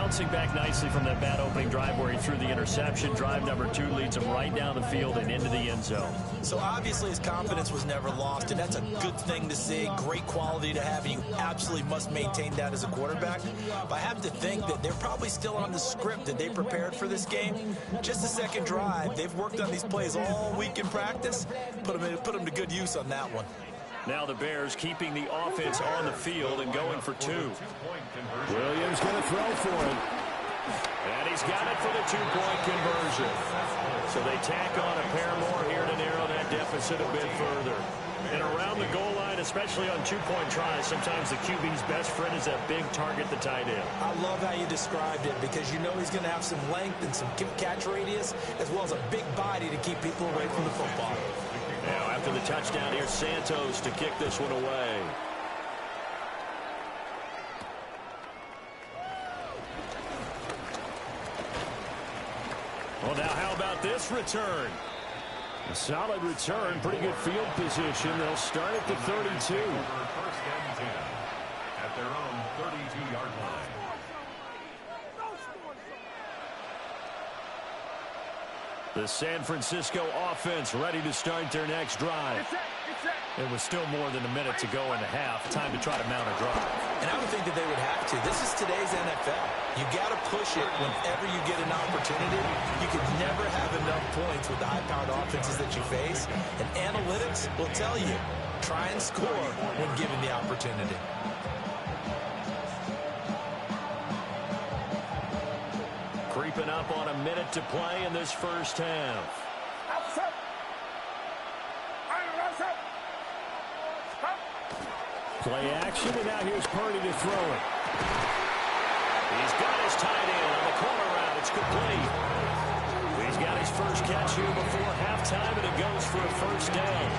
bouncing back nicely from that bad opening drive where he threw the interception. Drive number 2 leads him right down the field and into the end zone. So obviously his confidence was never lost, and that's a good thing to see. Great quality to have, and you absolutely must maintain that as a quarterback. But I have to think that they're probably still on the script that they prepared for this game. Just the second drive. They've worked on these plays all week in practice. Put them to good use on that one. Now the Bears keeping the offense on the field and going for 2. Williams going to throw for it. And he's got it for the 2-point conversion. So they tack on a pair more here to narrow that deficit a bit further. And around the goal line, especially on 2-point tries, sometimes the QB's best friend is that big target, the tight end. I love how you described it, because you know he's going to have some length and some catch radius, as well as a big body to keep people away from the football. Now, after the touchdown, here's Santos to kick this one away. Well, now how about this return? A solid return, pretty good field position. They'll start at the 32. First and 10 at their own 32-yard line. The San Francisco offense ready to start their next drive. It was still more than a minute to go in the half. Time to try to mount a drive. And I would think that they would have to. This is today's NFL. You got to push it whenever you get an opportunity. You could never have enough points with the high-powered offenses that you face. And analytics will tell you, try and score when given the opportunity. Creeping up on a minute to play in this first half. Play action, and now here's Purdy to throw it. He's got his tight end on the corner route. It's complete. He's got his first catch here before halftime, and it goes for a first down.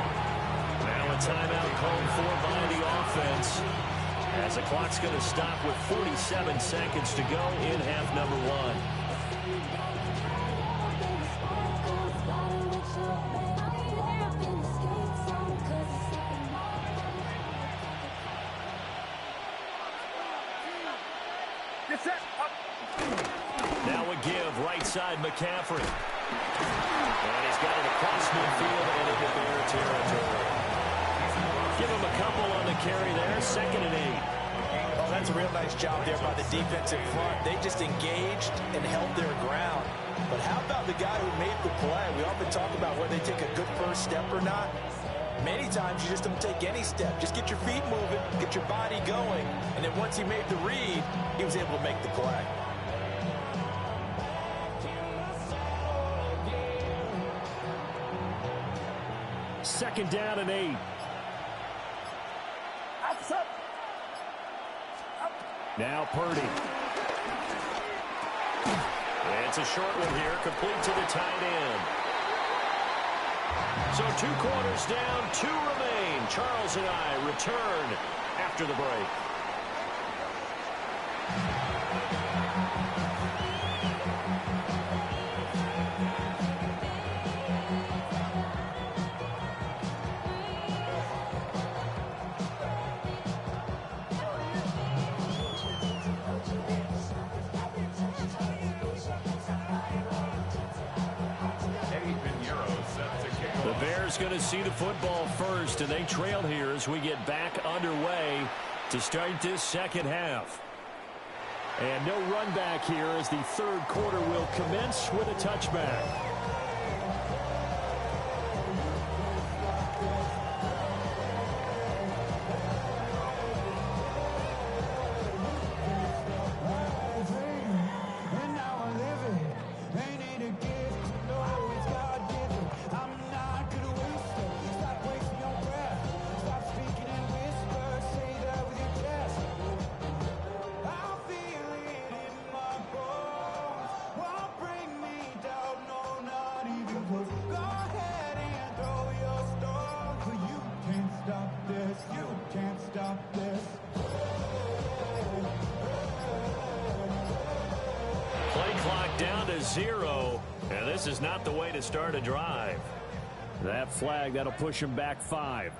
Now a timeout called for by the offense, as the clock's going to stop with 47 seconds to go in half number 1. Now a give, right side McCaffrey. And he's got it across midfield and into Bear territory. Give him a couple on the carry there, 2nd and 8. Oh, that's a real nice job there by the defensive front. They just engaged and held their ground. But how about the guy who made the play? We often talk about whether they take a good first step or not. Many times you just don't take any step. Just get your feet moving, get your body going, and then once he made the read, he was able to make the play. Second down and 8. Now Purdy. It's a short one here, complete to the tight end. So 2 quarters down, 2 remain. Charles and I return after the break. Going to see the football first, and they trail here as we get back underway to start this second half. And no run back here as the 3rd quarter will commence with a touchback. Down to 0, and this is not the way to start a drive. That flag, that'll push him back 5.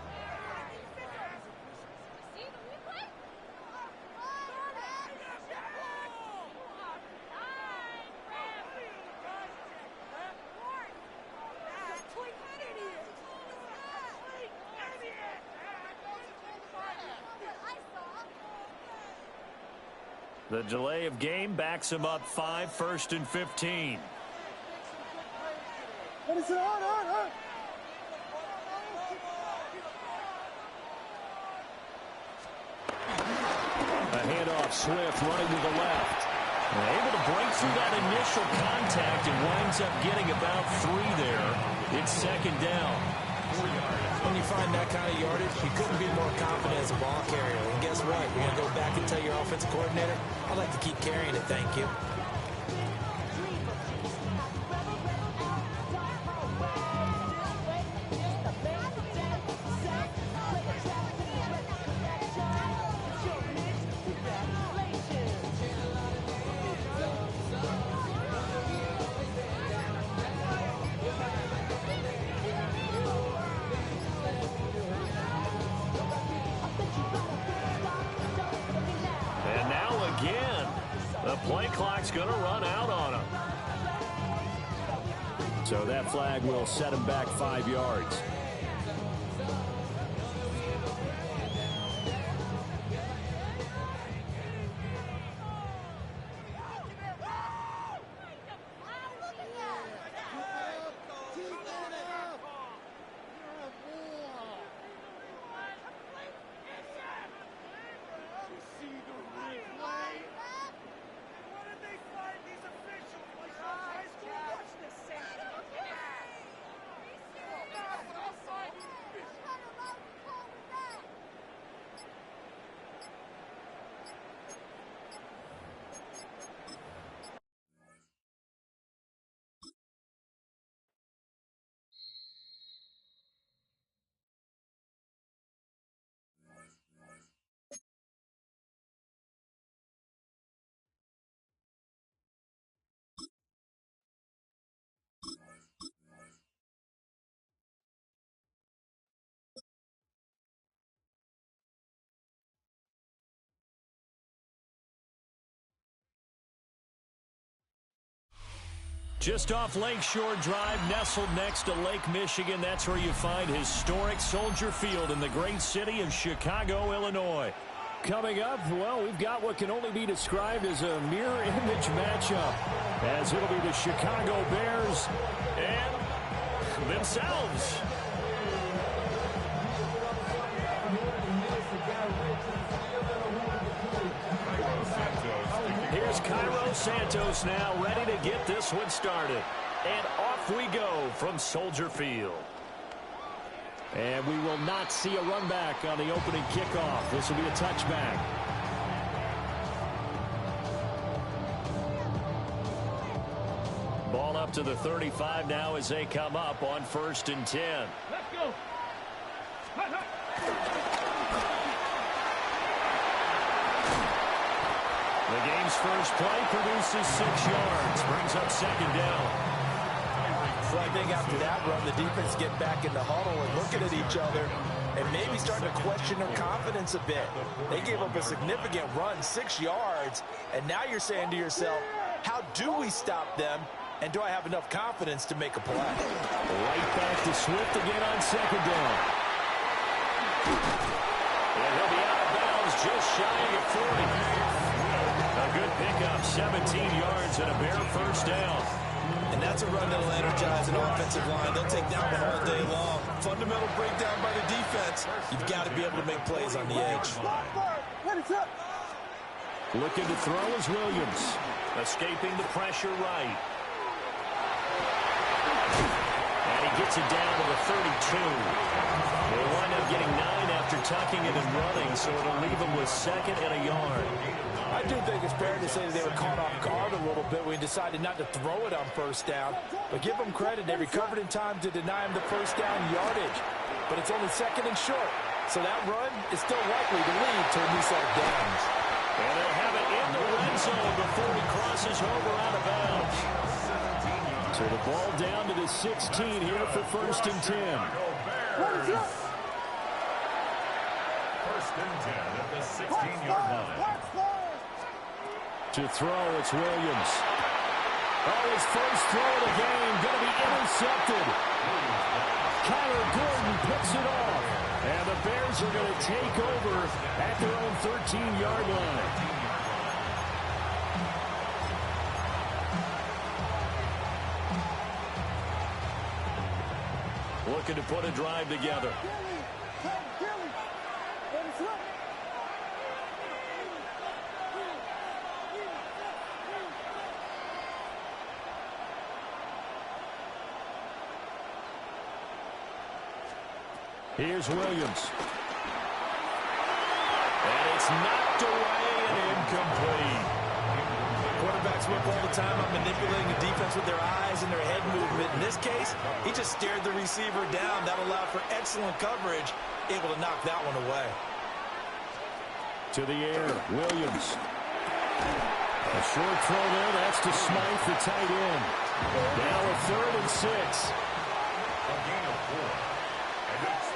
The delay of game backs him up 5, 1st and 15. A handoff, Swift running to the left. Able to break through that initial contact and winds up getting about 3 there. It's 2nd down. When you find that kind of yardage, you couldn't be more confident as a ball carrier. And guess what? You're going to go back and tell your offensive coordinator, I'd like to keep carrying it, thank you. Play clock's going to run out on him. So that flag will set him back 5 yards. Just off Lakeshore Drive, nestled next to Lake Michigan. That's where you find historic Soldier Field in the great city of Chicago, Illinois. Coming up, well, we've got what can only be described as a mirror image matchup, as it'll be the Chicago Bears and themselves. Here's Cairo Santos now, ready to get this one started. And off we go from Soldier Field. And we will not see a run back on the opening kickoff. This will be a touchback. Ball up to the 35 now as they come up on 1st and 10. Let's go. The game's first play produces 6 yards, brings up 2nd down. Well, I think after that run, the defense get back in the huddle and looking at each other and maybe starting to question their confidence a bit. They gave up a significant run, 6 yards, and now you're saying to yourself, how do we stop them, and do I have enough confidence to make a play? Right back to Swift again on 2nd down. And he'll be out of bounds just shy of 40. A good pickup, 17 yards and a Bear 1st down. And that's a run that'll energize an offensive line. They'll take that one all day long. Fundamental breakdown by the defense. You've got to be able to make plays on the edge. Looking to throw is Williams. Escaping the pressure right. And he gets it down to the 32. They'll wind up getting 9 after tucking it and running, so it'll leave them with 2nd and a yard. I do think it's fair to say that they were caught off guard a little bit when he decided not to throw it on 1st down. But give them credit, they recovered in time to deny him the 1st down yardage. But it's only 2nd and short. So that run is still likely to lead to a new set of downs. And they'll have it in the red zone before he crosses over out of bounds. So the ball down to the 16 here for 1st and 10. 1st and 10 at the 16-yard line. To throw, it's Williams. Oh, his first throw of the game, going to be intercepted. Kyler Gordon picks it off. And the Bears are going to take over at their own 13-yard line. looking to put a drive together. Here's Williams. And it's knocked away and incomplete. Quarterbacks work all the time on manipulating the defense with their eyes and their head movement. In this case, he just stared the receiver down. That allowed for excellent coverage, able to knock that one away. To the air, Williams. A short throw there. That's to Smythe, the tight end. Now a 3rd and 6. A gain of 4.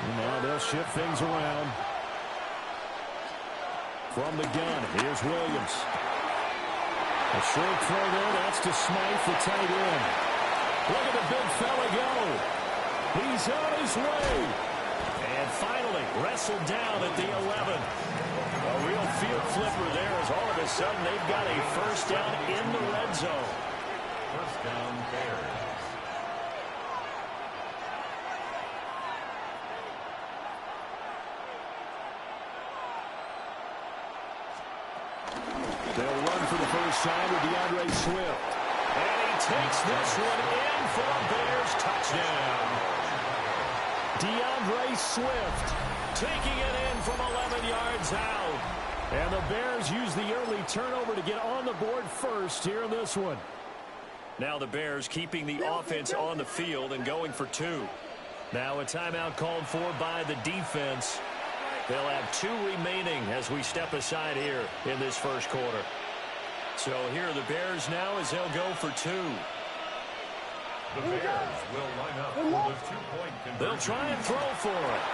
And now they'll shift things around. From the gun, here's Williams. A short throw there. That's to Smythe, the tight end. Look at the big fella go. He's on his way. And finally wrestled down at the 11. A real field flipper there as all of a sudden they've got a first down in the red zone. First down, Bears. They'll run for the first time with DeAndre Swift. And he takes this one in for a Bears touchdown. DeAndre Swift taking it in from 11 yards out. And the Bears use the early turnover to get on the board first here in this one. Now the Bears keeping the offense on the field and going for 2. Now a timeout called for by the defense. They'll have 2 remaining as we step aside here in this first quarter. So here are the Bears now as they'll go for 2. The Bears will line up for the 2-point conversion. They'll try and throw for it.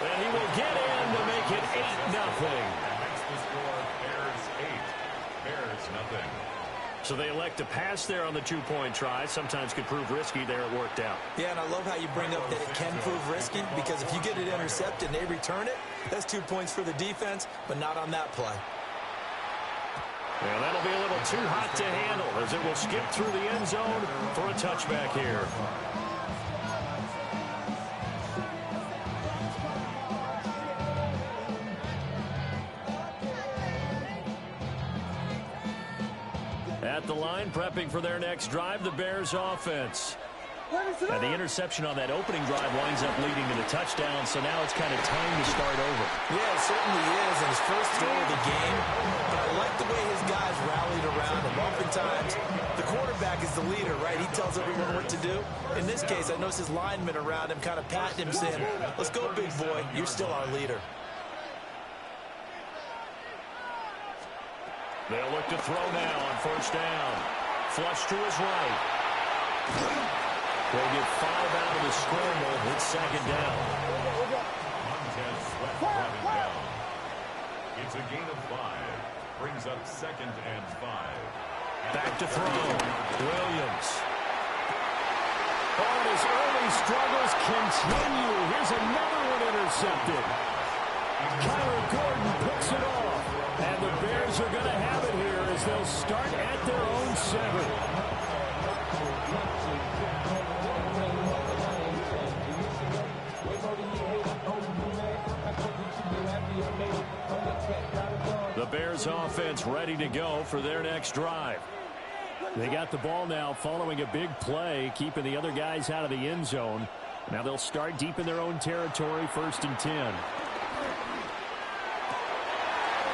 And he will get in to make it 8-0. Makes the score Bears 8. Bears nothing. So they elect to pass there on the 2-point try. Sometimes could prove risky there. It worked out. Yeah, and I love how you bring up that it can prove risky, because if you get it intercepted and they return it, that's 2 points for the defense, but not on that play. Well, that'll be a little too hot to handle as it will skip through the end zone for a touchback here. At the line, prepping for their next drive, the Bears offense. And the interception on that opening drive winds up leading to the touchdown, so now it's kind of time to start over. Yeah, it certainly is, and his first throw of the game. But I like the way his guys rallied around him. Oftentimes, the quarterback is the leader, right? He tells everyone what to do. In this case, I noticed his linemen around him kind of patting him, saying, "Let's go, big boy. You're still our leader." They'll look to throw now on first down. Flush to his right. They'll get 5 out of the scramble. It's second down. Montez Sweat brought it down. It's a gain of 5. Brings up 2nd and 5. Back to throw. Williams. Oh, and his early struggles continue. Here's another one intercepted. Kyler Gordon picks it off. And the Bears are going to have it here as they'll start at their own 7. The Bears offense ready to go for their next drive. They got the ball now following a big play, keeping the other guys out of the end zone. Now they'll start deep in their own territory, 1st and 10.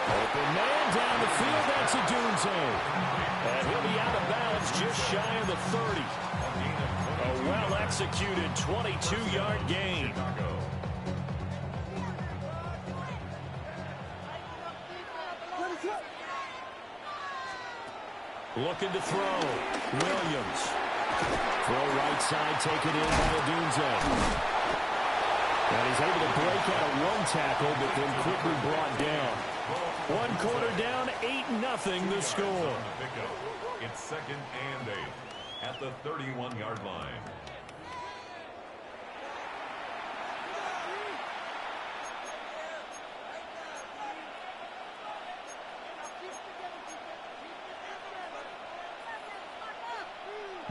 Open man down the field, that's a Dunze. And he'll be out of bounds just shy of the 30. A well-executed 22-yard gain. Looking to throw. Williams. Throw right side, taken in by Dunze. And he's able to break out of one tackle, but then quickly brought down. 1 quarter down, 8-0 the score. It's 2nd and 8 at the 31-yard line.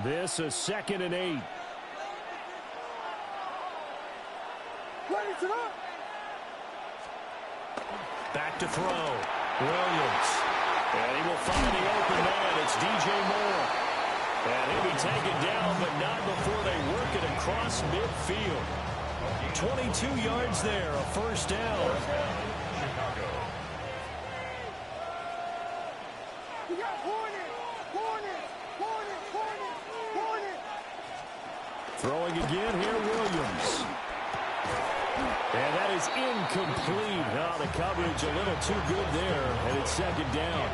This is 2nd and 8. back to throw. Williams. And he will find the open man. It's DJ Moore. And he'll be taken down, but not before they work it across midfield. 22 yards there, a first down. Throwing again here, Williams. And that is incomplete. Now the coverage a little too good there, and it's second down.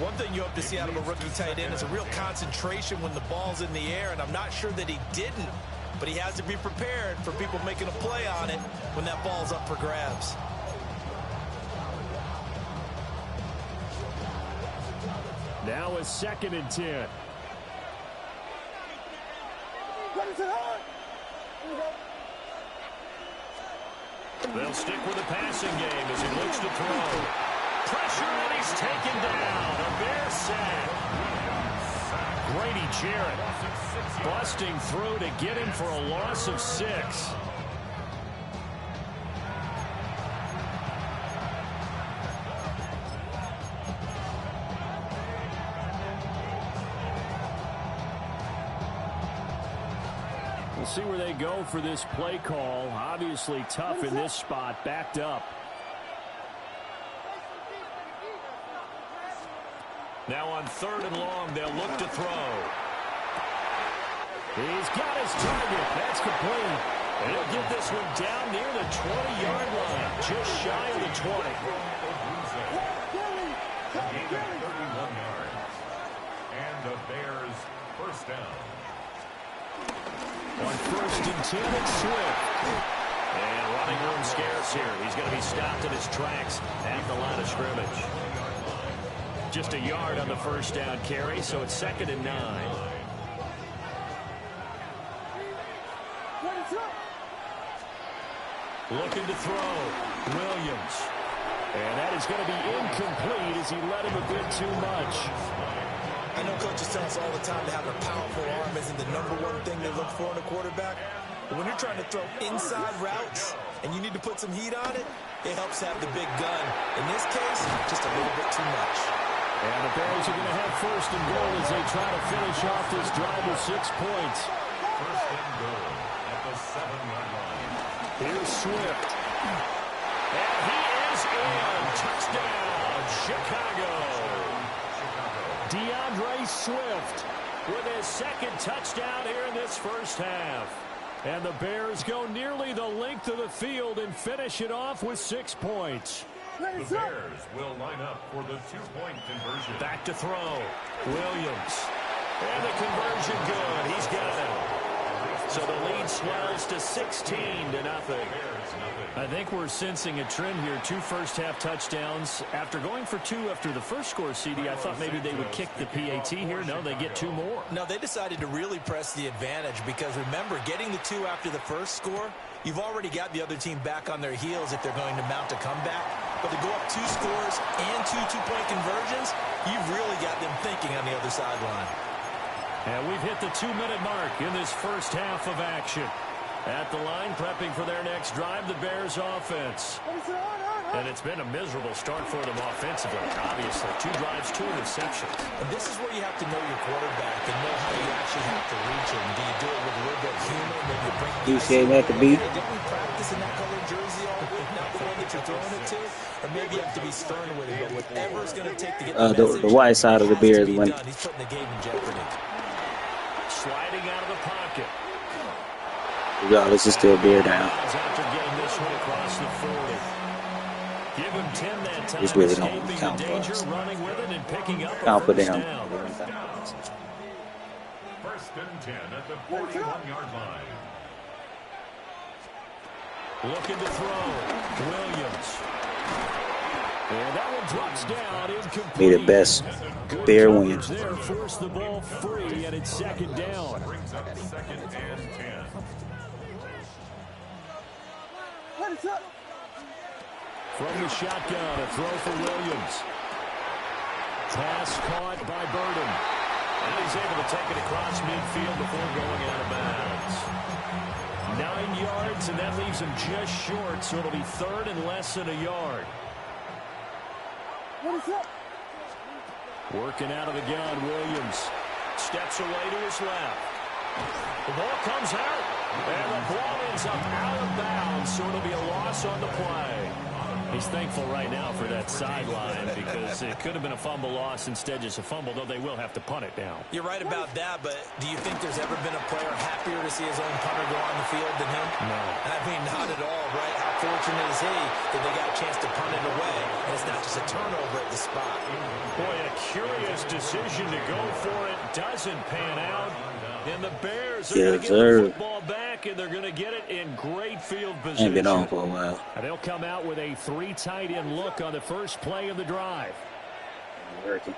One thing you hope to see out of a rookie tight end is a real concentration when the ball's in the air, and I'm not sure that he didn't, but he has to be prepared for people making a play on it when that ball's up for grabs. Now a 2nd and 10. They'll stick with the passing game as he looks to throw. Pressure, and he's taken down. A Bear sack. Grady Jarrett busting through to get him for a loss of 6. We'll see where they go for this play call. Obviously tough in this spot, backed up. Now on 3rd and long, they'll look to throw. He's got his target. That's complete. And he'll get this one down near the 20-yard line, just shy of the 20. Gain of 31 yards. And the Bears first down. On 1st and 10, it's Swift. And running room scarce here. He's going to be stopped in his tracks at the line of scrimmage. Just a yard on the first down carry, so it's 2nd and 9. Looking to throw. Williams. And that is going to be incomplete as he let him a bit too much. I know coaches tell us all the time to have a powerful arm isn't the #1 thing they look for in a quarterback. But when you're trying to throw inside routes and you need to put some heat on it, it helps to have the big gun. In this case, just a little bit too much. And the Bears are going to have 1st and goal as they try to finish off this drive with 6 points. 1st and goal at the 7-yard line. Here's Swift. And he is in. Touchdown, Chicago. DeAndre Swift with his 2nd touchdown here in this first half. And the Bears go nearly the length of the field and finish it off with 6 points. The Bears will line up for the 2-point conversion. Back to throw. Williams. And the conversion good. He's got it. So the lead swells to 16-0. I think we're sensing a trend here. 2 first-half touchdowns. After going for 2 after the first score, CD, I thought maybe they would kick the PAT here. No, they get 2 more. No, they decided to really press the advantage because, remember, getting the 2 after the first score, you've already got the other team back on their heels if they're going to mount a comeback. But to go up 2 scores and 2 two-point conversions, you've really got them thinking on the other sideline. And we've hit the 2-minute mark in this first half of action. At the line, prepping for their next drive, the Bears offense. And it's been a miserable start for them offensively, obviously. 2 drives, 2 interceptions. And this is where you have to know your quarterback and know how you actually have to reach him. Do you do it with a little bit of humor? Maybe you bring You say that to be? Didn't we practice in that colored jersey all week? Not the one that you're throwing it to? Or maybe you have to be stern with it. But whatever it's going to take to get the message, the white side of the Bears went. He's putting the game in jeopardy. Sliding out of the pocket. Regardless, it's still bear down. After getting this one across the 40. Give him 10 that time. It's really don't count for danger, us. running with it and picking up Count for first them. down. 1st and 10 at the 41-yard line. Looking to throw. Williams. And that one drops down incomplete. May the best bear win. There, force the ball free, and it's 2nd down. Brings up 2nd and 10. From the shotgun, a throw for Williams. Pass caught by Burden. And he's able to take it across midfield before going out of bounds. 9 yards, and that leaves him just short, so it'll be 3rd and less than a yard. Working out of the gun, Williams. Steps away to his left. The ball comes out, and the ball ends up out of bounds, so it'll be a loss on the play. He's thankful right now for that sideline because it could have been a fumble loss, instead just a fumble, though they will have to punt it now. You're right about that, but do you think there's ever been a player happier to see his own punter go on the field than him? No. I mean, not at all, right? How fortunate is he that they got a chance to punt it away, and it's not just a turnover at the spot. Boy, a curious decision to go for it. Doesn't pan out. And the Bears are going to get the football back, and they're going to get it in great field position. Ain't been on for a while. And they'll come out with a 3 tight end look on the first play of the drive. Working.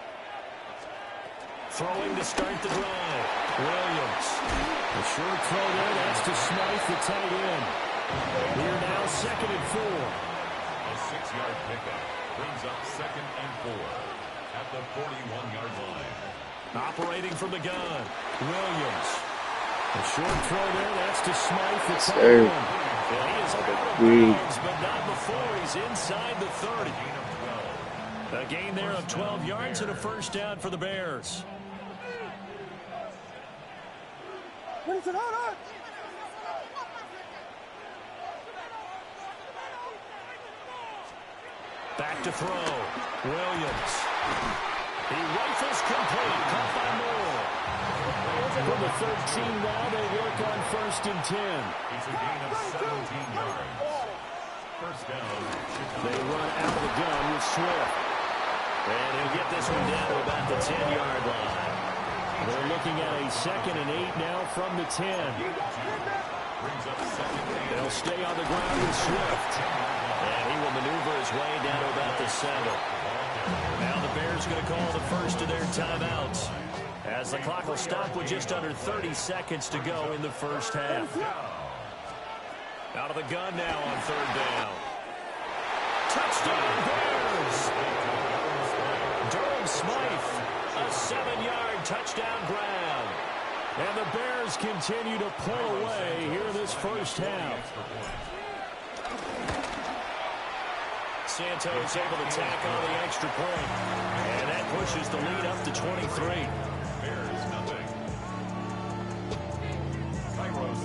Throwing to start the drive. Williams. A short throw there. That's to Smythe, the tight end. We're now 2nd and 4. A 6-yard pickup brings up 2nd and 4 at the 41-yard line. Operating from the gun, Williams. A short throw there, that's to Smythe, the tight Sir. end. And he is out of bounds, but not before he's inside the 30. A gain there of 12 yards and a first down for the Bears. Back to throw, Williams. He rifles complete, caught by Moore. From the 13 now, they work on 1st and 10. It's a gain of 17 yards. First down. They run out of the gun with Swift. And he'll get this one down to about the 10-yard line. They're looking at a 2nd and 8 now from the 10. Brings up 2nd and 8. They'll stay on the ground with Swift. And he will maneuver his way down to about the 7. Now the Bears going to call the first of their timeouts, as the clock will stop with just under 30 seconds to go in the first half. Out of the gun now on 3rd down. Touchdown Bears! Durham Smythe, a 7-yard touchdown grab. And the Bears continue to pull away here in this first half. Santos able to tack on the extra point. And that pushes the lead up to 23. Bears nothing.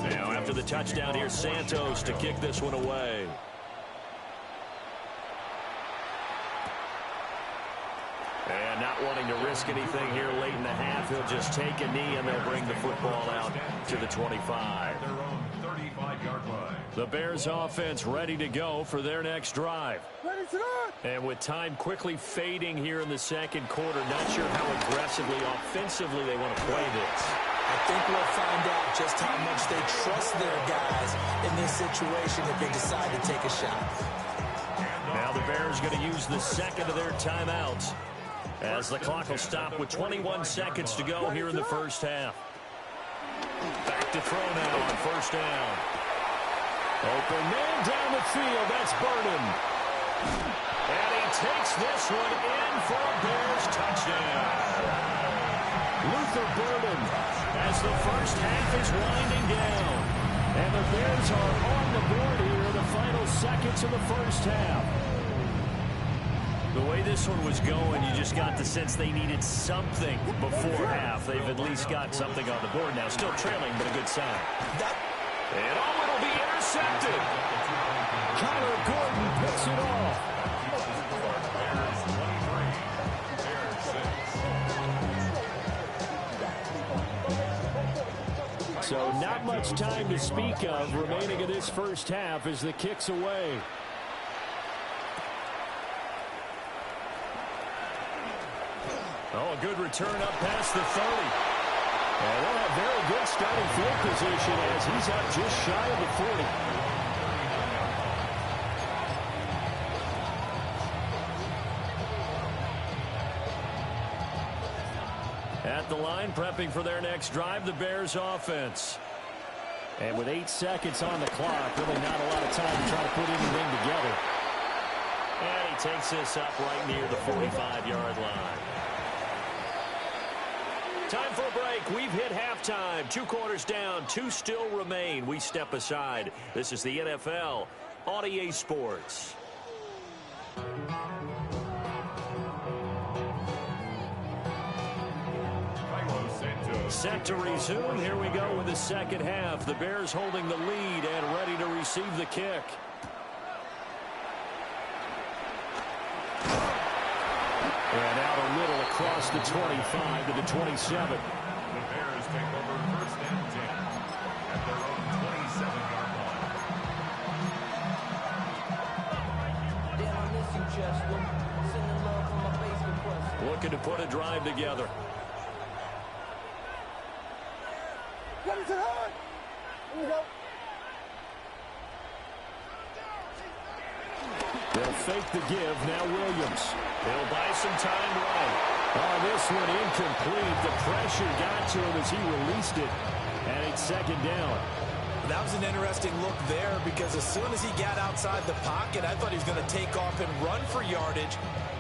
Now after the touchdown, here's Santos to kick this one away. And not wanting to risk anything here late in the half, he'll just take a knee and they'll bring the football out to the 25. Their own 35-yard line. The Bears offense ready to go for their next drive. And with time quickly fading here in the 2nd quarter, not sure how aggressively, offensively they want to play this. I think we'll find out just how much they trust their guys in this situation if they decide to take a shot. Now the Bears going to use the 2nd of their timeouts, as the clock will stop with 21 seconds to go here in the first half. Back to throw now on 1st down. Open man down the field. That's Burden. And he takes this one in for a Bears touchdown. Luther Burden, as the first half is winding down. And the Bears are on the board here in the final seconds of the first half. The way this one was going, you just got the sense they needed something before half. They've at least got something on the board now. Still trailing, but a good sign. And it'll be intercepted. Kyler Gordon picks it off. So not much time to speak of remaining in this first half as the kick's away. Oh, a good return up past the 30. And they'll have very good starting field position as he's up just shy of the 40. At the line, prepping for their next drive, the Bears offense. And with 8 seconds on the clock, really not a lot of time to try to put anything together. And he takes this up right near the 45-yard line. Time for a break. We've hit halftime. 2 quarters down. 2 still remain. We step aside. This is the NFL on EA Sports. Set to resume. Here we go with the second half. The Bears holding the lead and ready to receive the kick. And out a little across the 25 to the 27. The Bears take over first and 10 at their own 27-yard line. Damn, I miss you, Chester. Sending love from my Facebook question. Looking to put a drive together. They'll fake the give. Now Williams. He'll buy some time right. Oh, this one incomplete. The pressure got to him as he released it. And it's second down. That was an interesting look there because as soon as he got outside the pocket, I thought he was going to take off and run for yardage.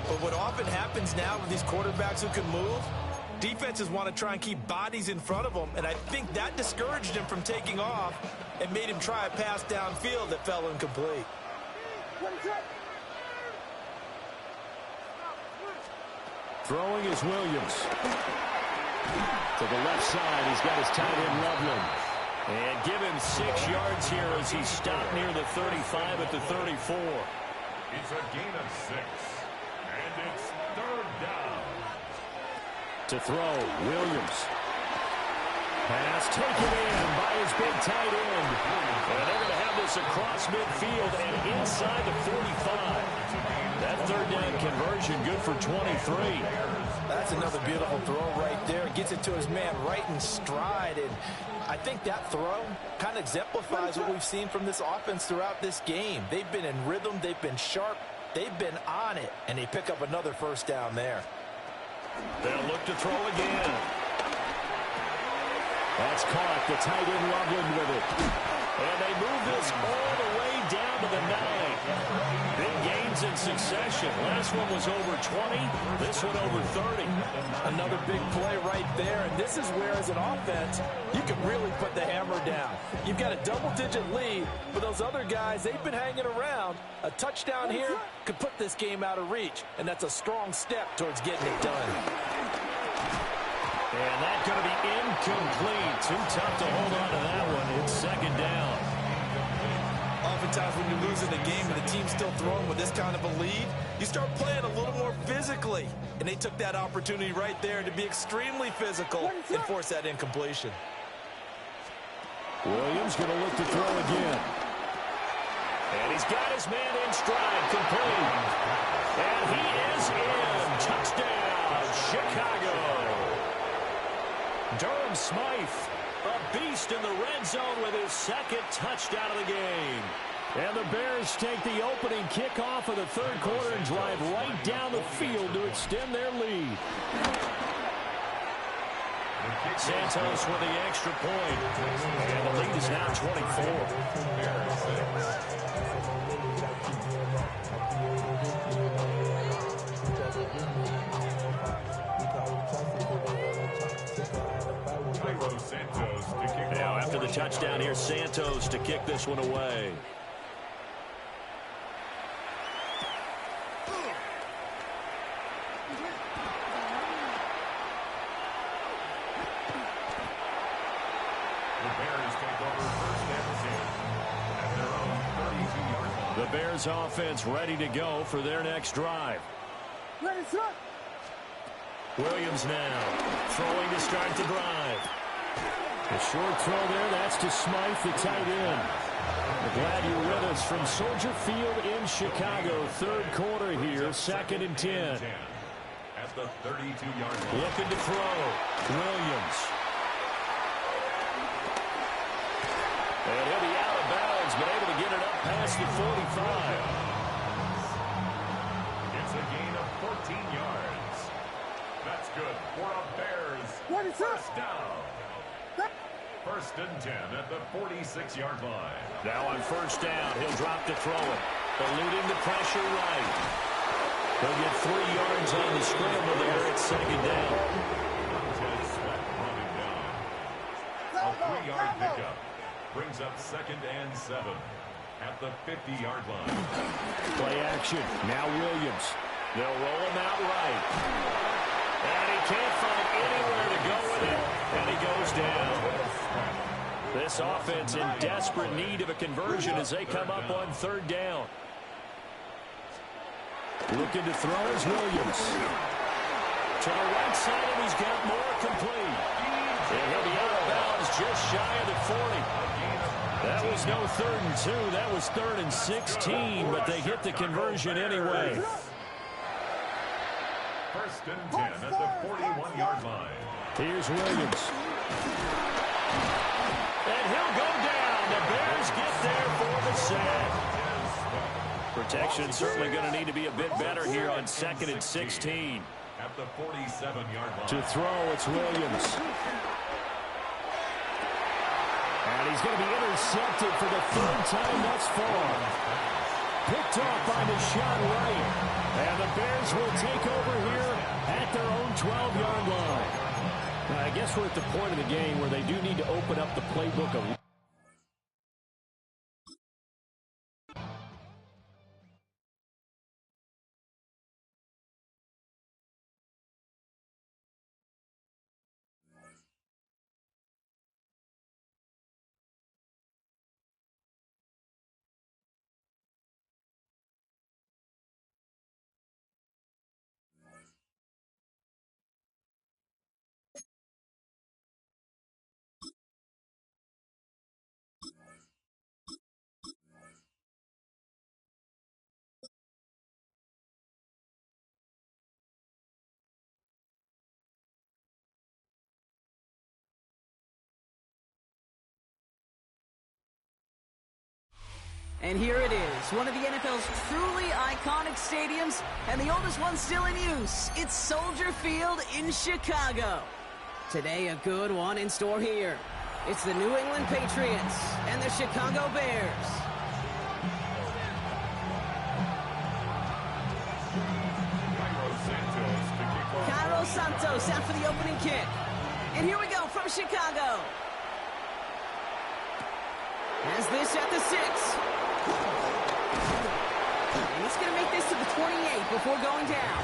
But what often happens now with these quarterbacks who can move, defenses want to try and keep bodies in front of them, and I think that discouraged him from taking off and made him try a pass downfield that fell incomplete. Throwing is Williams. To the left side, he's got his tight end Loveland. And give him 6 yards here as he stopped near the 35 at the 34. It's a gain of 6, and it's third down. To throw, Williams. Pass taken in by his big tight end. And they're going to have this across midfield and inside the 45. That third down conversion good for 23. That's another beautiful throw right there. Gets it to his man right in stride. And I think that throw kind of exemplifies what we've seen from this offense throughout this game. They've been in rhythm. They've been sharp. They've been on it. And they pick up another first down there. They'll look to throw again. That's caught. The tight end Loveland with it. And they move this all the way down to the 9. Big gains in succession. Last one was over 20. This one over 30. Another big play right there. And this is where, as an offense, you can really put the hammer down. You've got a double-digit lead, but those other guys, they've been hanging around. A touchdown here could put this game out of reach, and that's a strong step towards getting it done. And that's going to be incomplete. Too tough to hold on to that one. It's second down. Oftentimes when you're losing a game and the team's still throwing with this kind of a lead, you start playing a little more physically. And they took that opportunity right there to be extremely physical and force that incompletion. Williams going to look to throw again. And he's got his man in stride, complete. And he is in. Touchdown, Chicago. Durham Smythe, a beast in the red zone with his second touchdown of the game. And the Bears take the opening kickoff of the third quarter and drive right down the field to extend their lead. Santos with the extra point. And the lead is now 24. Now after the touchdown, here's Santos to kick this one away. The Bears offense ready to go for their next drive. Williams now throwing to start the drive. A short throw there, that's to Smythe, the tight end. We're glad you're with us from Soldier Field in Chicago. Third quarter here, 2nd and 10. At the 32-yard line. Looking to throw. Williams. And he'll be out of bounds, but able to get it up past the 45. It's a gain of 14 yards. That's good for a Bears first down. First and 10 at the 46-yard line. Now on first down, he'll drop to throw it. Eluding the pressure right. He'll get 3 yards on the scramble there at second down. Running down. A 3-yard pickup brings up 2nd and 7 at the 50-yard line. Play action. Now Williams. They'll roll him out right. And he can't find anywhere to go with it. And he This offense in desperate need of a conversion as they come up on third down. Looking to throw is Williams. To the right side, and he's got more complete. And he'll be out of bounds just shy of the 40. That was no 3rd and 2. That was 3rd and 16, but they hit the conversion anyway. 1st and 10 at the 41-yard line. Here's Williams. And he'll go down. The Bears get there for the sack. Protection certainly going to need to be a bit better here on 2nd and 16. At the 47-yard line. To throw, it's Williams. And he's going to be intercepted for the 3rd time thus far. Picked off by Deshaun Wright. And the Bears will take over here at their own 12-yard line. Now, I guess we're at the point of the game where they do need to open up the playbook a little. And here it is, one of the NFL's truly iconic stadiums, and the oldest one still in use. It's Soldier Field in Chicago. Today, a good one in store here. It's the New England Patriots and the Chicago Bears. Cairo Santos out for the opening kick. And here we go from Chicago. Has this at the 6. And he's going to make this to the 28 before going down.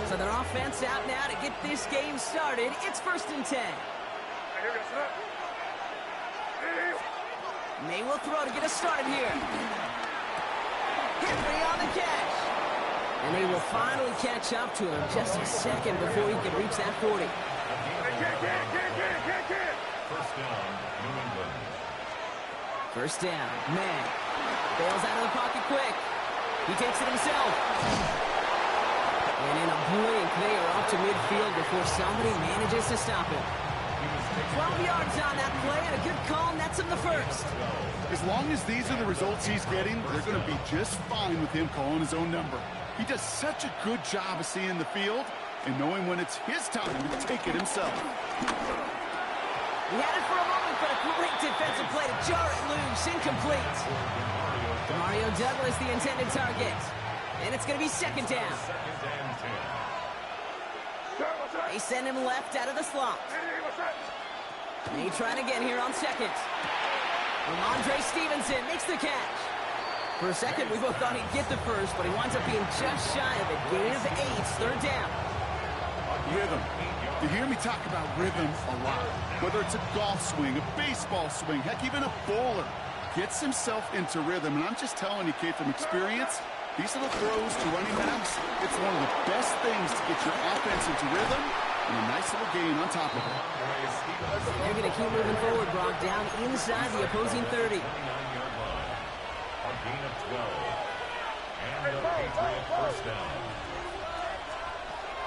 So their offense out now to get this game started. It's 1st and 10. May will throw to get us started here. Henry on the catch. And they will finally catch up to him just a second before he can reach that 40. First down, New England. First down, May. Bails out of the pocket quick. He takes it himself. And in a blink, they are up to midfield before somebody manages to stop him. 12 yards on that play, and a good call nets him the first. As long as these are the results he's getting, they're going to be just fine with him calling his own number. He does such a good job of seeing the field and knowing when it's his time to take it himself. He had it for a moment, but a great defensive play to jar it loose. Incomplete. Mario Douglas, the intended target. And it's going to be 2nd down. They send him left out of the slot. He trying again here on 2nd. Ramondre Stevenson makes the catch. For a second, we both thought he'd get the first, but he winds up being just shy of it. Gain of 8, 3rd down. Rhythm. You hear me talk about rhythm a lot. Whether it's a golf swing, a baseball swing, heck, even a bowler gets himself into rhythm. And I'm just telling you, kid, from experience, these little throws to running backs, it's one of the best things to get your offense into rhythm and a nice little gain on top of it. They're going to keep moving forward, Brock, down inside the opposing 30. A gain of 12. And the Patriot first down.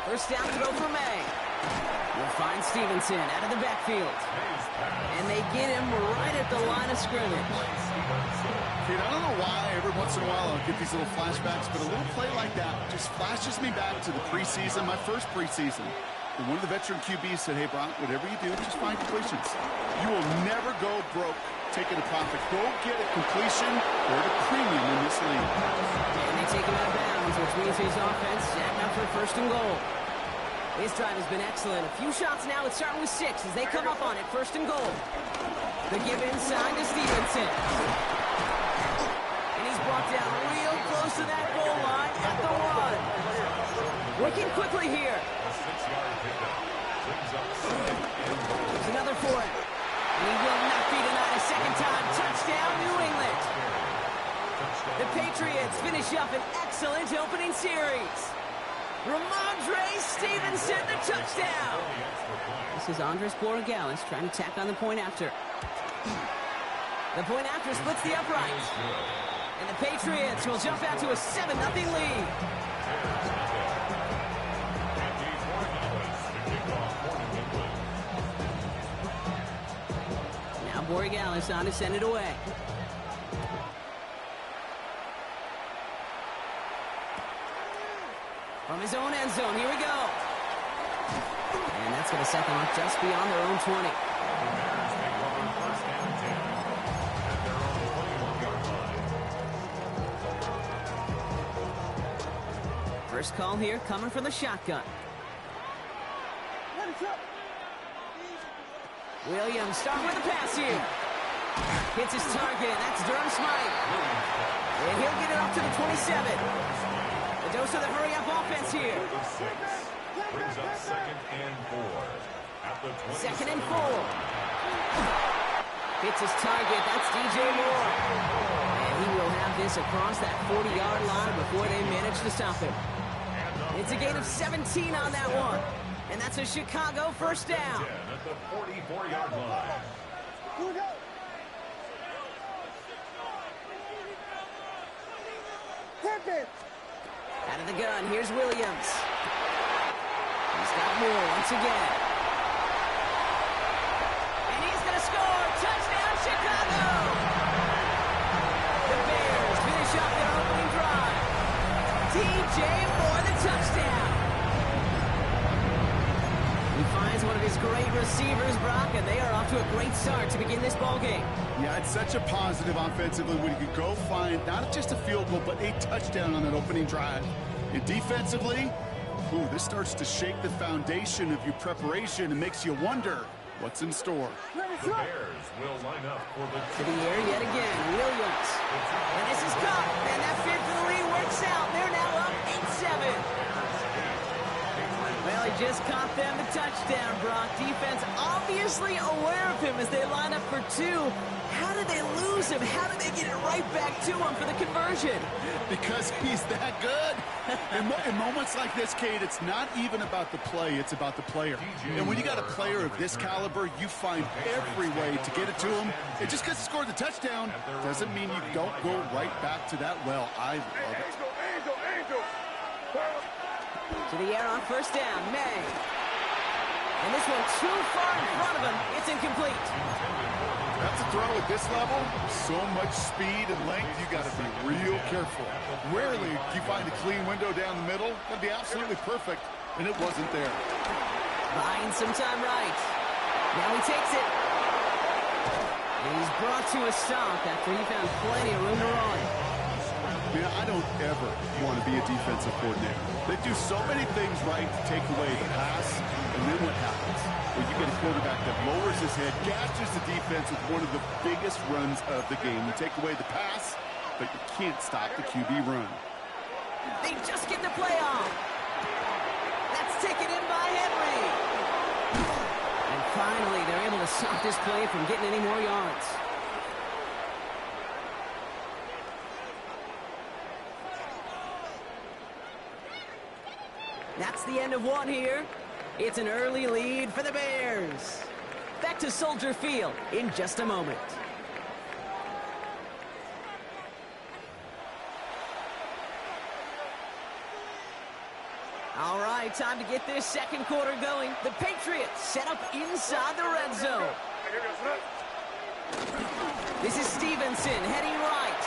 First down throw for May. We'll find Stevenson out of the backfield. And they get him right at the line of scrimmage. Kid, I don't know why every once in a while I'll get these little flashbacks, but a little play like that just flashes me back to the preseason, my first preseason. And one of the veteran QBs said, hey, Brock, whatever you do, just find completions. You will never go broke taking a profit. Go get a completion or a premium in this league. And they take him out of bounds, which means his offense setting up for 1st and goal. His drive has been excellent. A few shots now. It's starting with 6 as they come up on it. 1st and goal. The give inside to Stevenson. And he's brought down real close to that goal line at the 1. Working quickly here. A 6-yard pickup. There's another for him. And he will not be denied a second time. Touchdown, New England. The Patriots finish up an excellent opening series. Ramondre Stevenson, the touchdown. This is Andres Borregales trying to tack on the point after. The point after splits the uprights. And the Patriots will jump out to a 7-0 lead. Now Borregales on to send it away. From his own end zone, here we go. And that's going to set them up just beyond their own 20. First call here coming from the shotgun. Williams starting with the pass here. Hits his target. That's Durham Smythe. And he'll get it up to the 27. The dose of the hurry-up offense here. Brings up 2nd and 4. At the 2nd and 4. Hits his target. That's DJ Moore. And he will have this across that 40-yard line before they manage to stop him. It's a gain of 17 on that one. And that's a Chicago first down. At the 44-yard line. Out of the gun, here's Williams. He's got Moore once again. And he's going to score. Touchdown, Chicago! The Bears finish up their opening drive. DJ Moore, the touchdown. He finds one of his great receivers, Brock, and they are off to a great start to begin this ball game. Yeah, it's such a positive offensively when you could go find not just a field goal, but a touchdown on that opening drive. And defensively, ooh, this starts to shake the foundation of your preparation and makes you wonder what's in store. The Bears will line up for the to the air yet again, Williams. And this is caught, and that fit for the lead works out. They're now up 8-7. Well, he just caught them the touchdown, Brock. Defense obviously aware of him as they line up for 2. How did they lose him? How did they get it right back to him for the conversion? Because he's that good. In moments like this, Kate, it's not even about the play, it's about the player. And when you got a player of this caliber, you find every way to get it to him. And just because he scored the touchdown doesn't mean you don't go right back to that well. I love it. To the air on first down, May. And this one too far in front of him. It's incomplete. That's a throw at this level. So much speed and length, you got to be real careful. Rarely do you find a clean window down the middle. That'd be absolutely perfect, and it wasn't there. Buying some time right. Now he takes it. And he's brought to a stop after he found plenty of room to run. Man, I don't ever want to be a defensive coordinator. They do so many things right to take away the pass, and then what happens? Well, you get a quarterback that lowers his head, gashes the defense with one of the biggest runs of the game. You take away the pass, but you can't stop the QB run. They just get the play off. That's taken in by Henry. And finally, they're able to stop this play from getting any more yards. That's the end of one here. It's an early lead for the Bears. Back to Soldier Field in just a moment. All right, time to get this second quarter going. The Patriots set up inside the red zone. This is Stevenson heading right.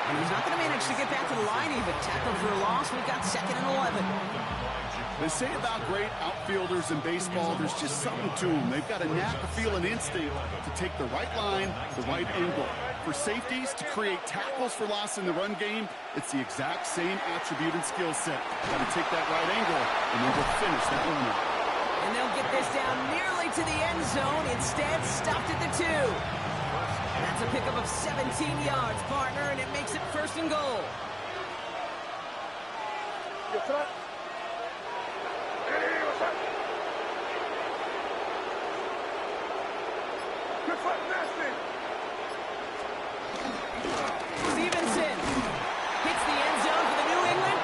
And he's not going to manage to get back to the line even. Tackled for a loss. We've got 2nd and 11. They say about great outfielders in baseball, there's just something to them. They've got a knack, a feel, an instinct to take the right line, the right angle. For safeties, to create tackles for loss in the run game, it's the exact same attribute and skill set. Got to take that right angle, and then go finish that runner. And they'll get this down nearly to the end zone. Instead, stopped at the 2. That's a pickup of 17 yards, partner, and it makes it 1st and goal.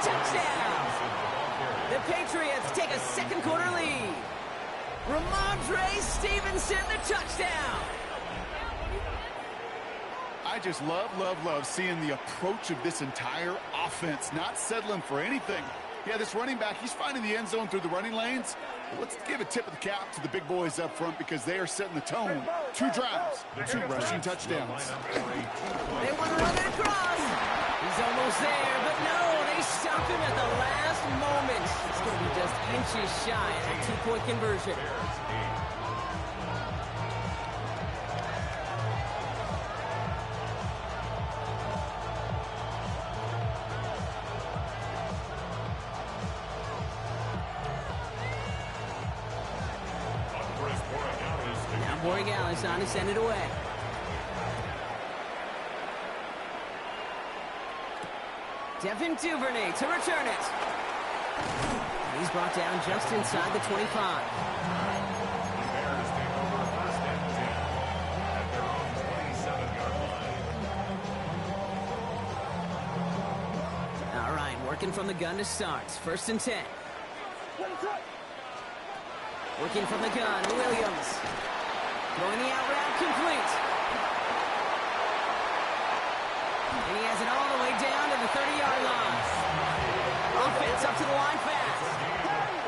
touchdown! The Patriots take a second quarter lead. Ramondre Stevenson, the touchdown! I just love seeing the approach of this entire offense, not settling for anything. Yeah, this running back, he's finding the end zone through the running lanes. But let's give a tip of the cap to the big boys up front because they are setting the tone. 2 drives, 2 rushing touchdowns. They want to run it across. He's almost there, but no, they stop him at the last moment. It's going to be just inches shy of a 2-point conversion. Borregales on to send it away. Devin Duvernay to return it. He's brought down just inside the 25. Bears take over first and 10 at their own 27-yard line. All right, working from the gun to start. First and 10. Working from the gun, Williams. Throwing the out route complete. And he has it all the way down to the 30-yard line. Offense up to the line fast.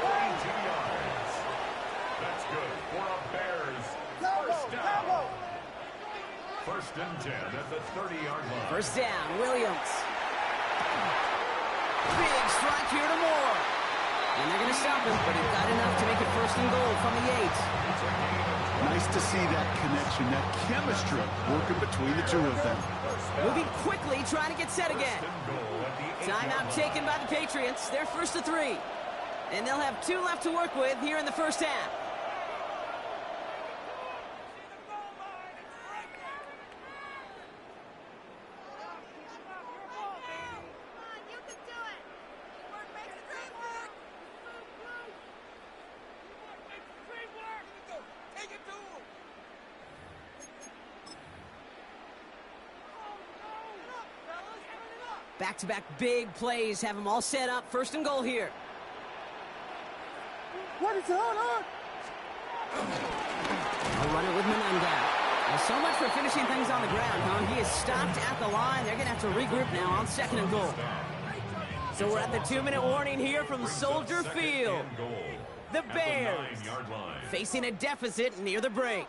42 yards. That's good for a Bears first down. First and 10 at the 30-yard line. First down, Williams. Big strike here to Moore. And they're going to stop him, but he got enough to make it first and goal from the 8. Nice to see that connection, that chemistry working between the two of them. Moving quickly, trying to get set again. Timeout taken by the Patriots. They're first to 3. And they'll have 2 left to work with here in the first half. Back-to-back big plays have them all set up. First and goal here. What is on? I'll run it with Menendez. Well, so much for finishing things on the ground, huh? He is stopped at the line. They're going to have to regroup now on second and goal. So we're at the 2-minute warning here from Soldier Field. The Bears facing a deficit near the break.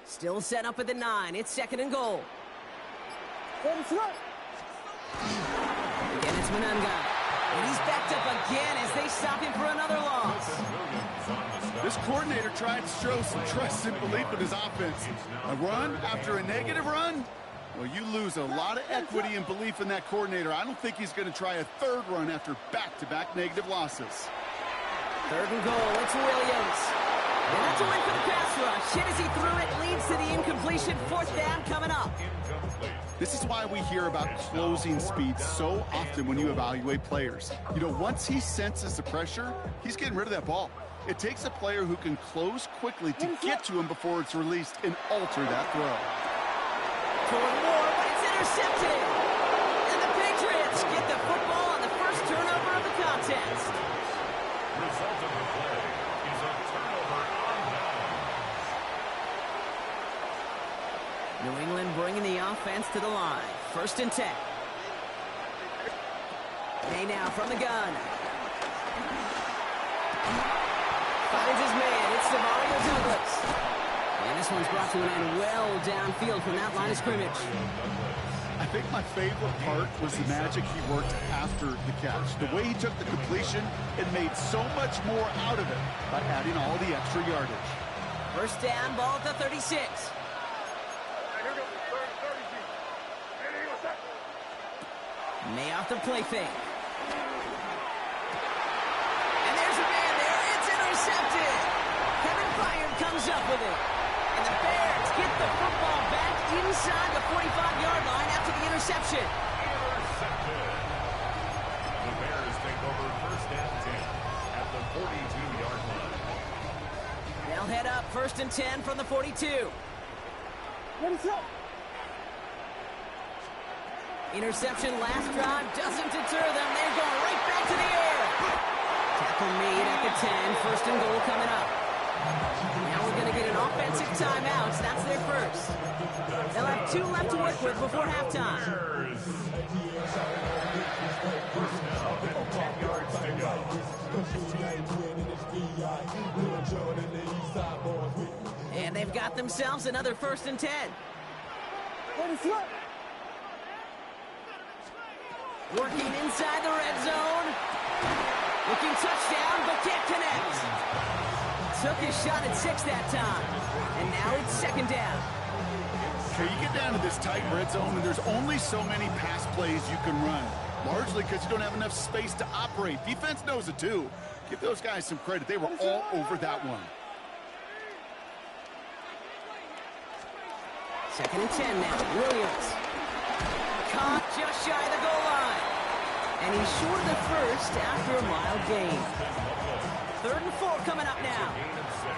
Still set up at the 9. It's second and goal. Again, it's Menendez. And he's backed up again as they stop him for another loss. This coordinator tried to show some trust and belief in his offense. A run after a negative run? Well, you lose a lot of equity and belief in that coordinator. I don't think he's going to try a third run after back-to-back negative losses. Third and goal. It's Williams. And that's a win for the pass rush. Hit as he threw it, leads to the incompletion. Fourth down coming up. This is why we hear about closing speed so often when you evaluate players. You know, once he senses the pressure, he's getting rid of that ball. It takes a player who can close quickly to get to him before it's released and alter that throw. Toward Moore, but it's intercepted. And the Patriots get the football on the first turnover of the contest. Result of the play is a turnover on downs. New England bringing the offense to the line. First and 10. May now from the gun. Finds his man. It's Demario Douglas. And this one's brought to an end well downfield from that line of scrimmage. I think my favorite part was the magic he worked after the catch. The way he took the completion and made so much more out of it by adding all the extra yardage. First down, ball at the 36. May off the play fake. inside the 45-yard line after the interception. Intercepted. The Bears take over first and 10 at the 42-yard line. They'll head up first and 10 from the 42. Interception last drive doesn't deter them. They're going right back to the air. Tackle made at the 10. First and goal coming up. Now we're going to get an offensive timeout. That's their first. They'll have 2 left to work with before halftime. First down and 10 yards to go. And they've got themselves another first and 10. Working inside the red zone. Looking touchdown, but can't connect. Took his shot at 6 that time. And now it's second down. Okay, you get down to this tight red zone, and there's only so many pass plays you can run. Largely because you don't have enough space to operate. Defense knows it too. Give those guys some credit. They were all over that one. Second and 10 now. Williams. Caught just shy of the goal line. And he's short of the first after a mild gain. Third and 4 coming up now. Gain of 6.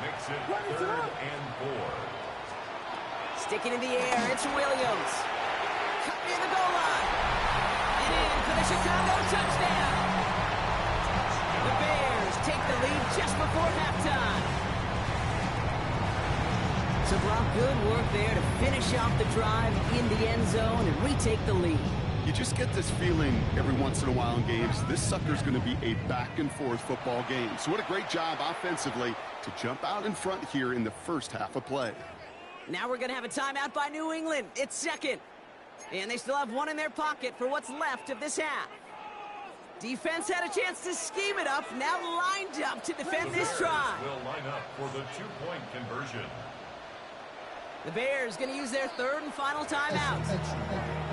Makes it third and 4. Sticking in the air, it's Williams. Cut near the goal line. And in for the Chicago touchdown. The Bears take the lead just before halftime. So, Brock, good work there to finish off the drive in the end zone and retake the lead. You just get this feeling every once in a while in games. This sucker's going to be a back-and-forth football game. So what a great job offensively to jump out in front here in the first half of play. Now we're going to have a timeout by New England. It's second. And they still have one in their pocket for what's left of this half. Defense had a chance to scheme it up, now lined up to defend this drive. Will line up for the 2-point conversion. The Bears going to use their third and final timeout.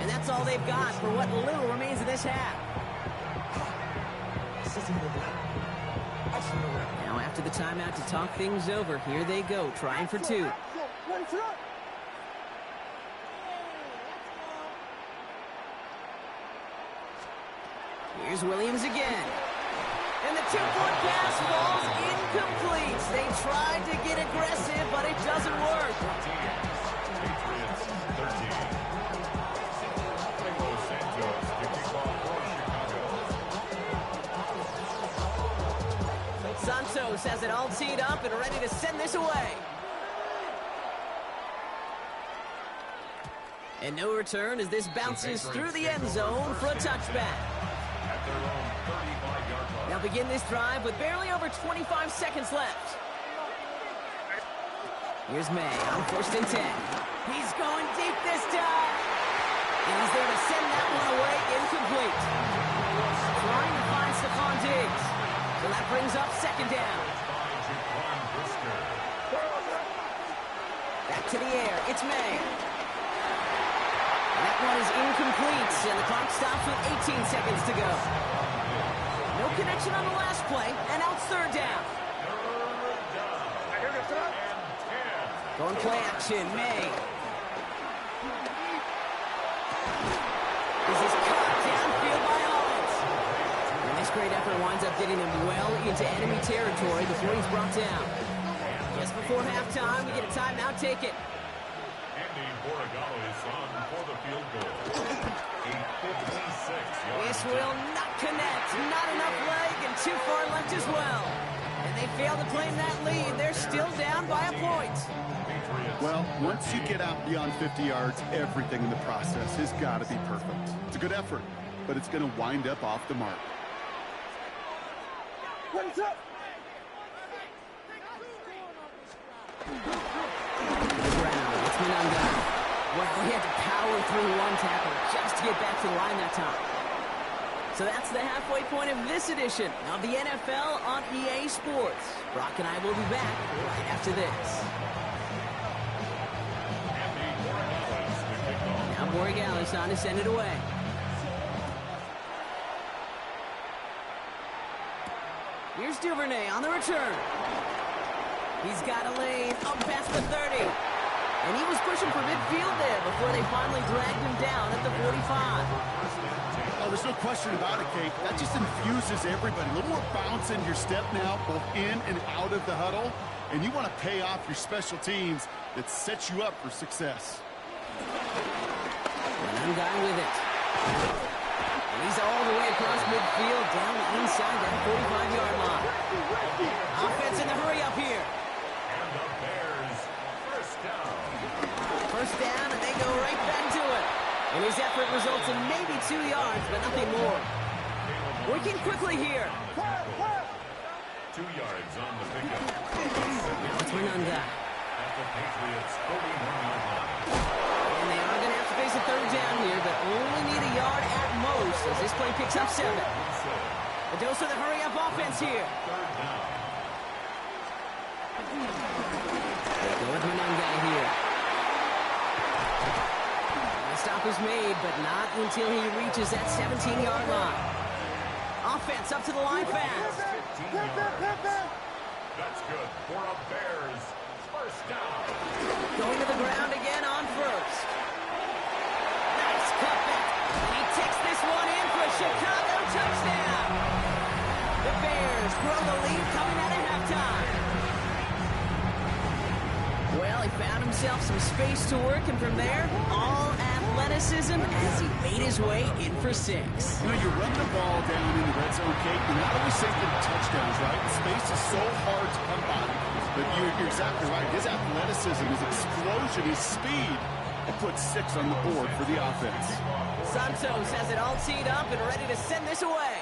And that's all they've got for what little remains of this half. Now after the timeout to talk things over, here they go, trying for 2. Here's Williams again. And the 2-point pass falls incomplete. They tried to get aggressive, but it doesn't work. Patriots 13. Los Santos to kick off for Chicago. Santos has it all teed up and ready to send this away. And no return as this bounces through the end zone for a touchback. At their own 35-yard line. They'll begin this drive with barely over 25 seconds left. Here's May on first and 10. He's going deep this time. And he's there to send that one away incomplete. Trying to find Stephon Diggs. So that brings up second down. Back to the air. It's May. And that one is incomplete. And the clock stops with 18 seconds to go. No connection on the last play. And now it's third down. Going play action, May. This is caught downfield by Owens. And this great effort winds up getting him well into enemy territory before he's brought down. Just before halftime, we get a timeout. Take it. Andy Borregale is on for the field goal. A 56-yard. This will not connect. Not enough leg and too far left as well. And they fail to claim that lead. They're still down by a point. Well, once you get out beyond 50 yards, everything in the process has got to be perfect. It's a good effort, but it's going to wind up off the mark. What's up? It's Minanga. Well, he had to power through one tackle just to get back to the line that time. So that's the halfway point of this edition of the NFL on EA Sports. Brock and I will be back right after this. Now Borregale on to send it away. Here's Duvernay on the return. He's got a lane up past the 30. And he was pushing for midfield there before they finally dragged him down at the 45. Oh, there's no question about it, Kate. That just infuses everybody. A little more bounce in your step now, both in and out of the huddle. And you want to pay off your special teams that sets you up for success. And I'm going with it. And he's all the way across midfield, down inside that 45-yard line. Offense in the hurry up here. And the Bears, first down. First down, and they go right back to it. And his effort results in maybe 2 yards, but nothing more. Working quickly here. 2 yards on the pickup. It's Manunga. At the Patriots' 41-yard line. And they are going to have to face a third down here, but only need a yard at most as this play picks up 7. A dose of the hurry-up offense here. Third down. They go with Manunga here. The stop is made, but not until he reaches that 17-yard line. Offense up to the line fast. 15 yards. That's good for a Bears first down. Going to the ground again on first. Nice cutback. And he takes this one in for a Chicago touchdown. The Bears grow the lead coming out of halftime. Well, he found himself some space to work, and from there, all athleticism as he made his way in for 6. You know, you run the ball down in the red zone, Kate, you're not always safe with touchdowns, right? The space is so hard to come by. But you're exactly right. His athleticism, his explosion, his speed, it puts 6 on the board for the offense. Santos has it all teed up and ready to send this away.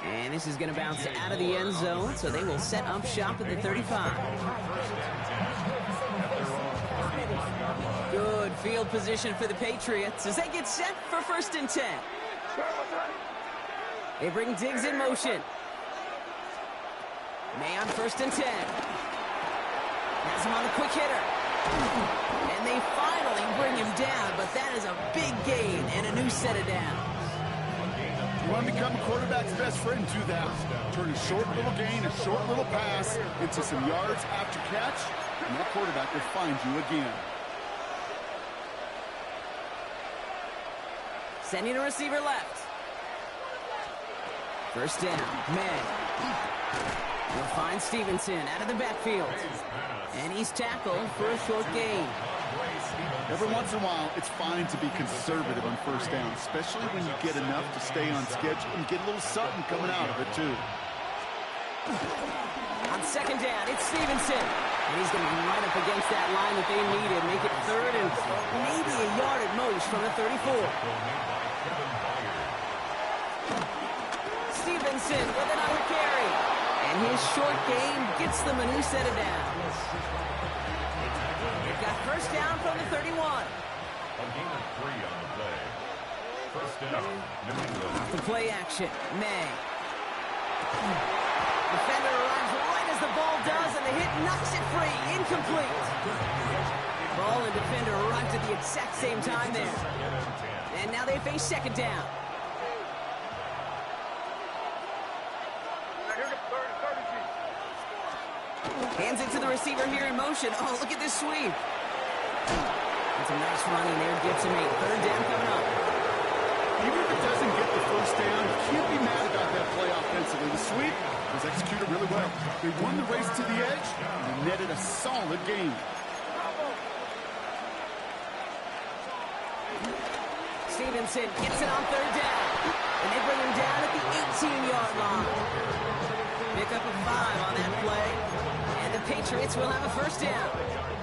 And this is going to bounce out of the end zone, so they will set up shop at the 35. Good field position for the Patriots as they get set for first and 10. They bring Diggs in motion. May on first and 10. Has him on the quick hitter. And they finally bring him down, but that is a big gain and a new set of downs. You want to become a quarterback's best friend, do that. Turn a short little gain, a short little pass into some yards after catch, and that quarterback will find you again. Sending a receiver left. First down, May. Will find Stevenson out of the backfield. And he's tackled for a short gain. Every once in a while, it's fine to be conservative on first down, especially when you get enough to stay on schedule and get a little something coming out of it, too. On second down, it's Stevenson. And he's going to be right up against that line that they needed. Make it third and maybe a yard at most from the 34. Stevenson with another carry. And his short game gets them a new set of downs. They've got first down from the 31. A gain of 3 on the play. First down, New England. The play action, May. Defender arrives right as the ball does, and the hit knocks it free. Incomplete. Ball and defender arrived at the exact same time there. And now they face second down. Hands it to the receiver here in motion. Oh, look at this sweep. That's a nice running there. Gets him a third down coming up. Even if it doesn't get the first down, you can't be mad about that play offensively. The sweep was executed really well. They won the race to the edge, and they netted a solid game. Stevenson gets it on third down. And they bring him down at the 18-yard line. Pick up a 5 on that play. And the Patriots will have a first down.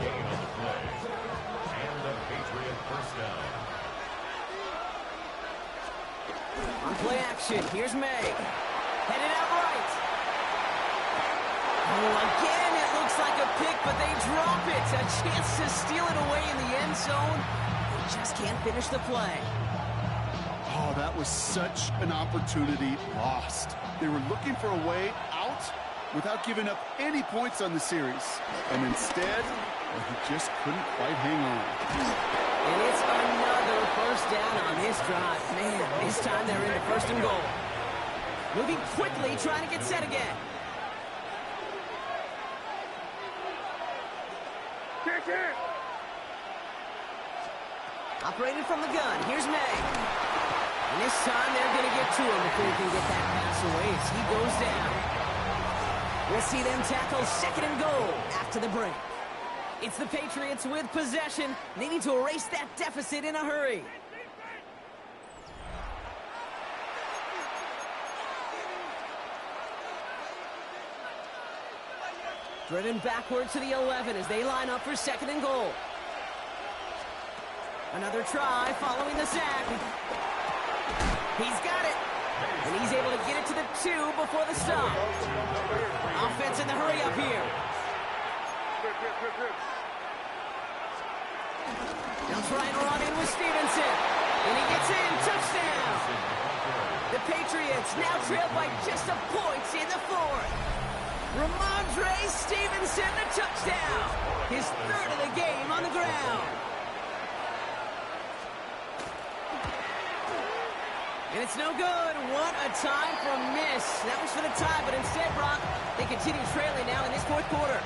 Gain on the play. And the Patriot first down. On play action, here's May. Headed out right. Oh, again, it looks like a pick, but they drop it. A chance to steal it away in the end zone. They just can't finish the play. Oh, that was such an opportunity lost. They were looking for a way out without giving up any points on the series. And instead, he just couldn't quite hang on. And it's another first down on this drive. Man, this time they're into first and goal. Moving quickly, trying to get set again. Operating from the gun, here's May. And this time they're going to get to him before he can get that pass away as he goes down. We'll see them tackle second and goal after the break. It's the Patriots with possession, needing to erase that deficit in a hurry. Driven backward to the 11 as they line up for second and goal. Another try following the sack. He's got it. And he's able to get it to the 2 before the stop. Offense in the hurry up here. Now try and run in with Stevenson. And he gets in. Touchdown. The Patriots now trail by just a point in the 4th. Ramondre Stevenson, the touchdown. His 3rd of the game on the ground. And it's no good. What a time for a miss. That was for the tie, but instead, Brock, they continue trailing now in this 4th quarter.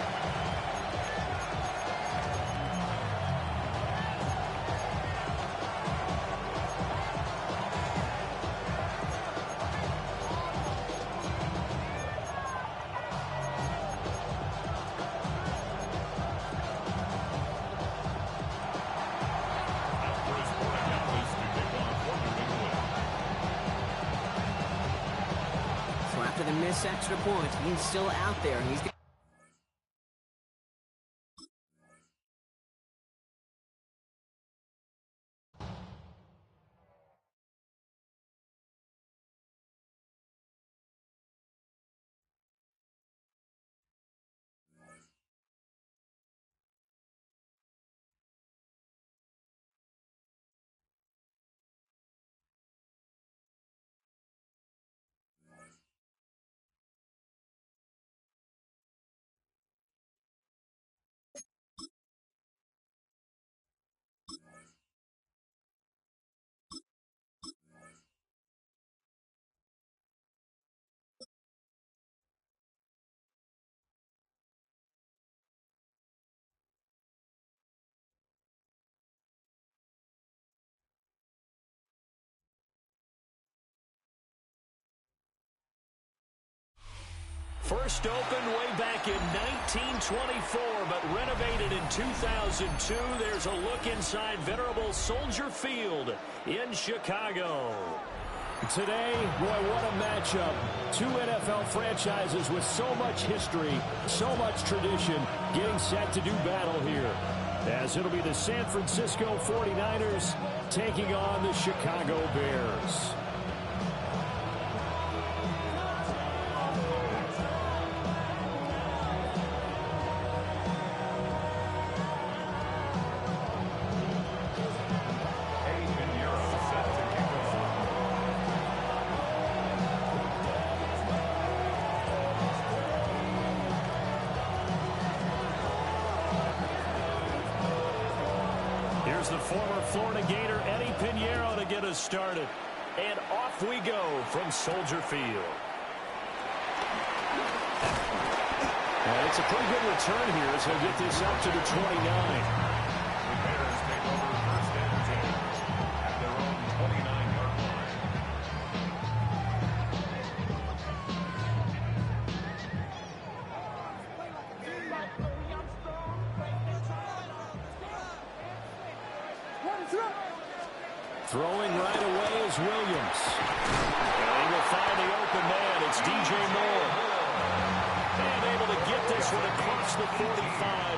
The missed extra point. He's still out there. He's first opened way back in 1924, but renovated in 2002. There's a look inside venerable Soldier Field in Chicago. Today, boy, what a matchup. 2 NFL franchises with so much history, so much tradition, getting set to do battle here. As it'll be the San Francisco 49ers taking on the Chicago Bears. Here's the former Florida Gator, Eddie Pinheiro, to get us started. And off we go from Soldier Field. And it's a pretty good return here as he'll get this up to the 29. The Bears take over first and 10 at their own 29-yard line. Throwing right away is Williams. And he will find the open man. It's DJ Moore. And able to get this one across the 45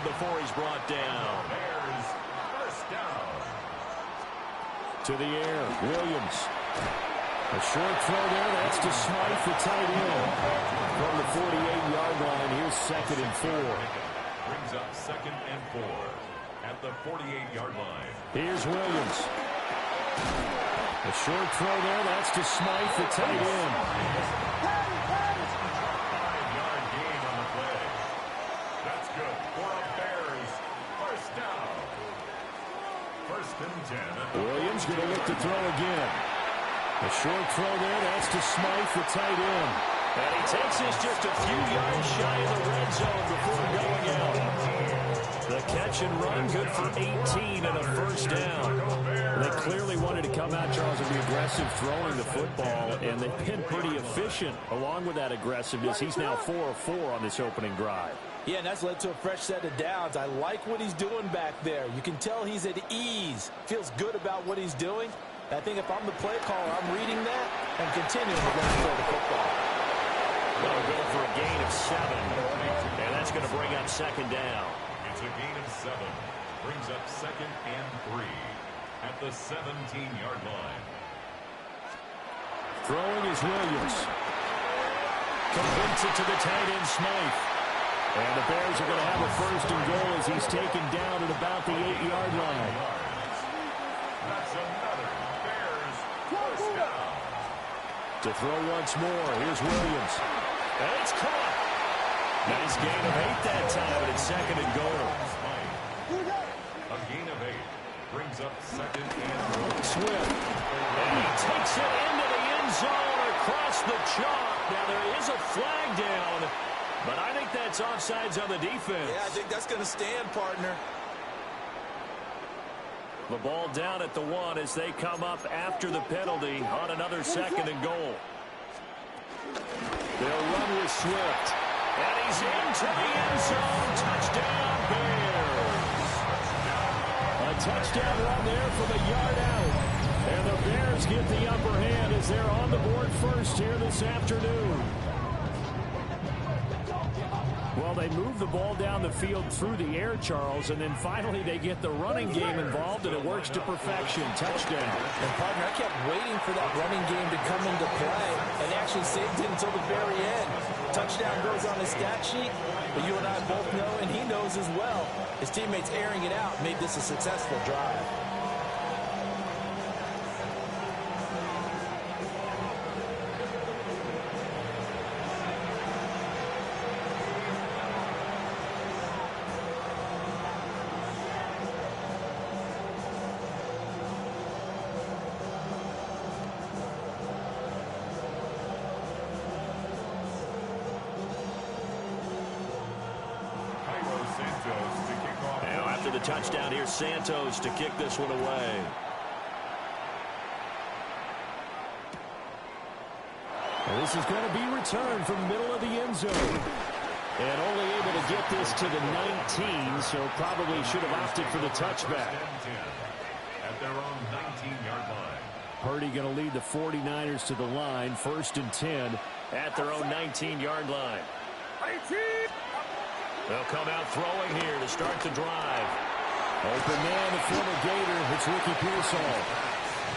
before he's brought down. Bears first down. To the air, Williams. A short throw there, that's to Smythe, the tight end. From the 48-yard line, here's 2nd and 4. Brings up 2nd and 4 at the 48-yard line. Here's Williams. A short throw there, that's to Smythe, the tight end. 5-yard gain on the play. That's good for a Bears first down. 1st and 10. Williams going to look to throw again. A short throw there, that's to Smythe, the tight end. And he takes this just a few yards shy of the red zone before going out. The catch and run, good for 18 and a first down. They clearly wanted to come out, Charles, and be aggressive throwing the football, and they've been pretty efficient along with that aggressiveness. He's now 4 of 4 on this opening drive. Yeah, and that's led to a fresh set of downs. I like what he's doing back there. You can tell he's at ease. Feels good about what he's doing. I think if I'm the play caller, I'm reading that and continuing to let him throw the football. They'll go for a gain of 7, and that's going to bring up second down. It's a gain of 7. Brings up 2nd and 3 at the 17-yard line. Throwing is Williams. Completes it to the tight end, Smythe. And the Bears are going to have a first and goal as he's taken down at about the 8-yard line. That's another Bears first down. To throw once more, here's Williams. And it's caught. Nice gain of 8 that time, but it's second and goal. A gain of 8 brings up 2nd and goal. Swift. And he takes it into the end zone across the chalk. Now there is a flag down, but I think that's offsides on the defense. Yeah, I think that's going to stand, partner. The ball down at the 1 as they come up after the penalty on another second and goal. They'll run with Swift. And he's into the end zone. Touchdown, Bears. A touchdown run there from a yard out. And the Bears get the upper hand as they're on the board first here this afternoon. Well, they move the ball down the field through the air, Charles, and then finally they get the running game involved, and it works to perfection. Touchdown. And, partner, I kept waiting for that running game to come into play, and they actually saved it until the very end. Touchdown goes on his stat sheet, but you and I both know, and he knows as well, his teammates airing it out made this a successful drive. Now after the touchdown, here's Santos to kick this one away. And this is going to be returned from the middle of the end zone. And only able to get this to the 19, so probably should have opted for the touchback. At their own 19-yard line. Purdy going to lead the 49ers to the line, 1st and 10 At their own 19-yard line. They'll come out throwing here to start the drive. Open man, the former Gator. It's Ricky Pearsall.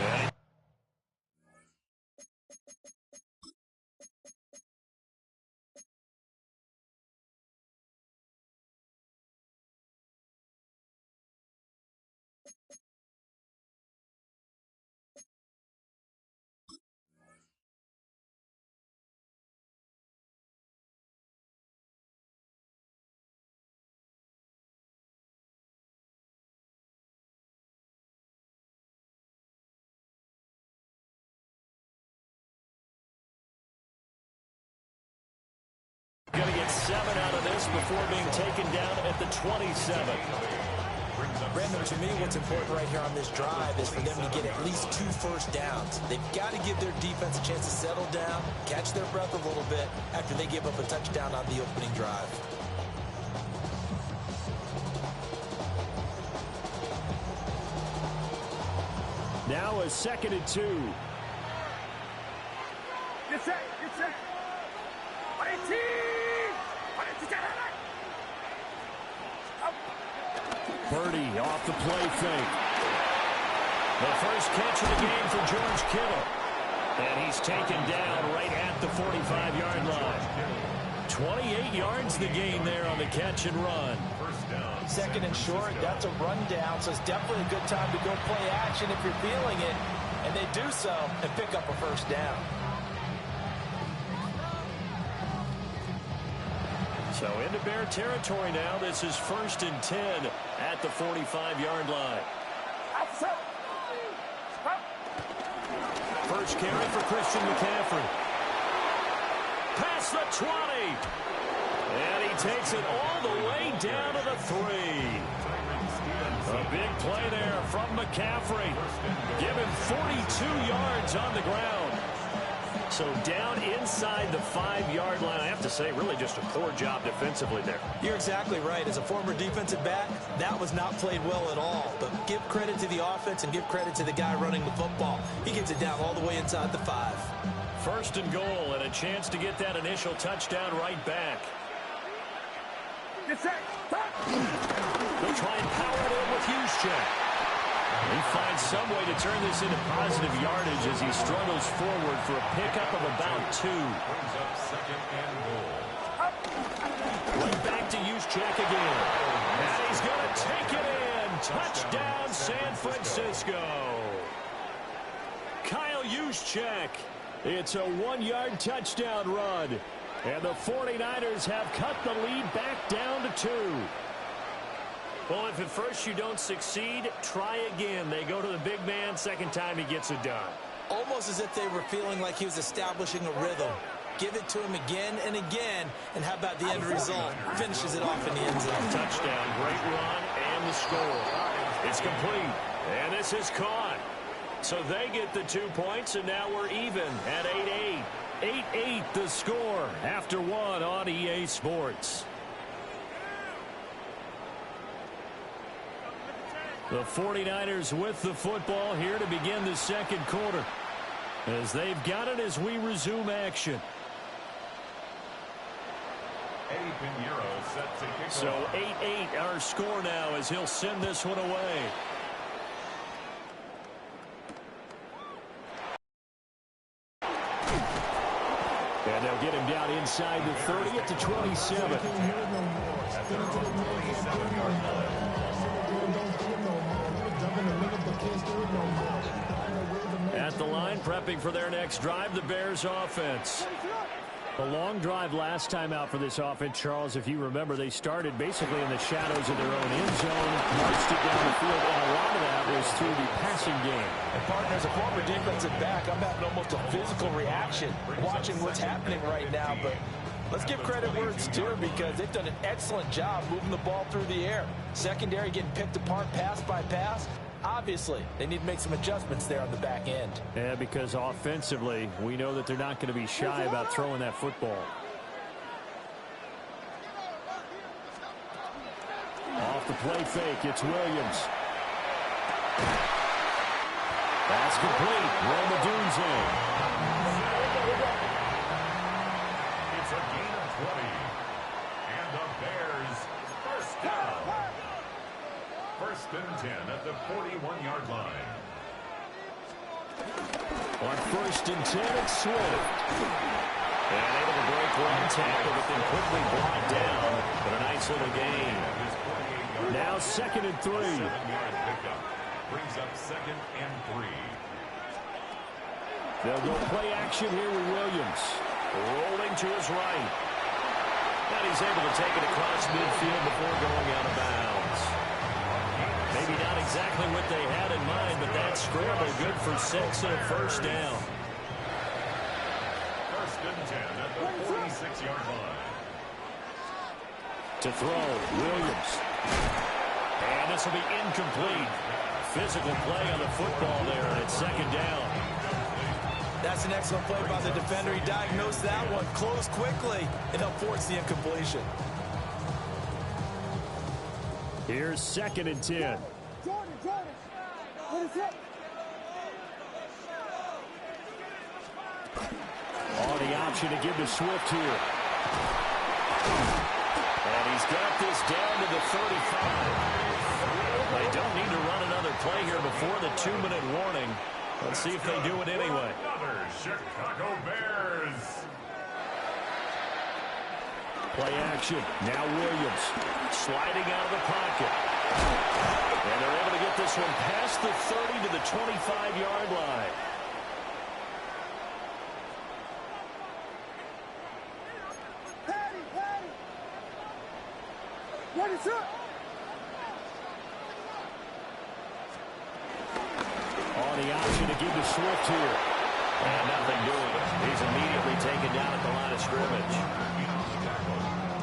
And Going to get 7 out of this before being taken down at the 27. Brandon, to me, what's important right here on this drive is for them to get at least 2 first downs. They've got to give their defense a chance to settle down, catch their breath a little bit after they give up a touchdown on the opening drive. Now a 2nd and 2. Get set, get set. Purdy off the play fake. the first catch of the game for George Kittle. And he's taken down right at the 45-yard line. 28 yards the gain there on the catch and run. 2nd and short, that's a rundown, so it's definitely a good time to go play action if you're feeling it. And they do so and pick up a first down. So into Bear territory now. This is 1st and 10 at the 45-yard line. First carry for Christian McCaffrey. Past the 20. And he takes it all the way down to the 3. A big play there from McCaffrey. Give him 42 yards on the ground. So down inside the 5-yard line. I have to say, really just a poor job defensively there. You're exactly right. As a former defensive back, that was not played well at all. But give credit to the offense and give credit to the guy running the football. He gets it down all the way inside the 5. First and goal, and a chance to get that initial touchdown right back. Get set. They'll try and power it in with Juszczyk. He finds some way to turn this into positive yardage as he struggles forward for a pickup of about 2. Brings up second and goal. Right back to Juszczyk again. And he's going to take it in. Touchdown, San Francisco. Kyle Juszczyk. It's a 1-yard touchdown run. And the 49ers have cut the lead back down to 2. Well, if at first you don't succeed, try again. They go to the big man. Second time he gets it done. Almost as if they were feeling like he was establishing a rhythm. Give it to him again and again. And how about the end result? Finishes it off in the end zone. Touchdown, great run, and the score. It's complete, and this is caught. So they get the 2 points, and now we're even at 8-8. 8-8 the score after 1 on EA Sports. The 49ers with the football here to begin the second quarter. As they've got it as we resume action. Eddie Pinheiro set to kick So off. 8-8 our score now as he'll send this one away. And they'll get him down inside the 30 at the 27. At their own 27-yard line. At the line, prepping for their next drive, the Bears offense. The long drive last time out for this offense, Charles, if you remember, they started basically in the shadows of their own end zone, marched it down the field, and a lot of that was through the passing game. And partner, as a former defensive back, I'm having almost a physical reaction watching what's happening right now. But let's give credit where it's due because they've done an excellent job moving the ball through the air. Secondary getting picked apart pass by pass. Obviously, they need to make some adjustments there on the back end. Yeah, because offensively, we know that they're not going to be shy about throwing that football. Off the play fake, it's Williams. That's complete. Romadunze. It's a gain of 20. And the Bears first down. First and 10 at the 41-yard line. On first and 10, it's Swift. And able to break one tackle, but then quickly brought down. But a nice little gain. Now second and 3. 7-yard pickup. Brings up second and 3. They'll go play action here with Williams. Rolling to his right. And he's able to take it across midfield before going out of bounds. Maybe not exactly what they had in mind, but that scramble good for 6 and a first down. First and 10 at the 46-yard line. To throw, Williams. And this will be incomplete. Physical play on the football there, and it's second down. That's an excellent play by the defender. He diagnosed that one, closed quickly, and helped force the incompletion. Here's second and 10. Jordan, what is it? On the option to give to Swift here. And he's got this down to the 35. They don't need to run another play here before the 2-minute warning. Let's see if they do it anyway. Another Chicago Bears. Play action. Now Williams sliding out of the pocket. And they're able to get this one past the 30 to the 25-yard line. Patty! What is up? On the option to give to Swift here. And nothing doing. He's immediately taken down at the line of scrimmage.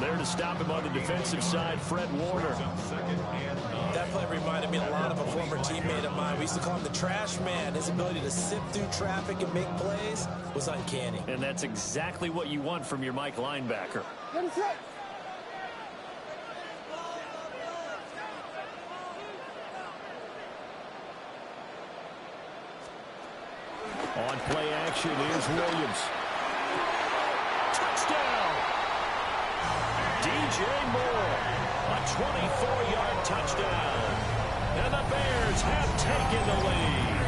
There to stop him on the defensive side, Fred Warner. That play reminded me a lot of a former teammate of mine. We used to call him the trash man. His ability to sift through traffic and make plays was uncanny. And that's exactly what you want from your Mike linebacker. What is it? On play action, here's Williams. Touchdown! DJ Moore, a 24-yard touchdown. And the Bears have taken the lead.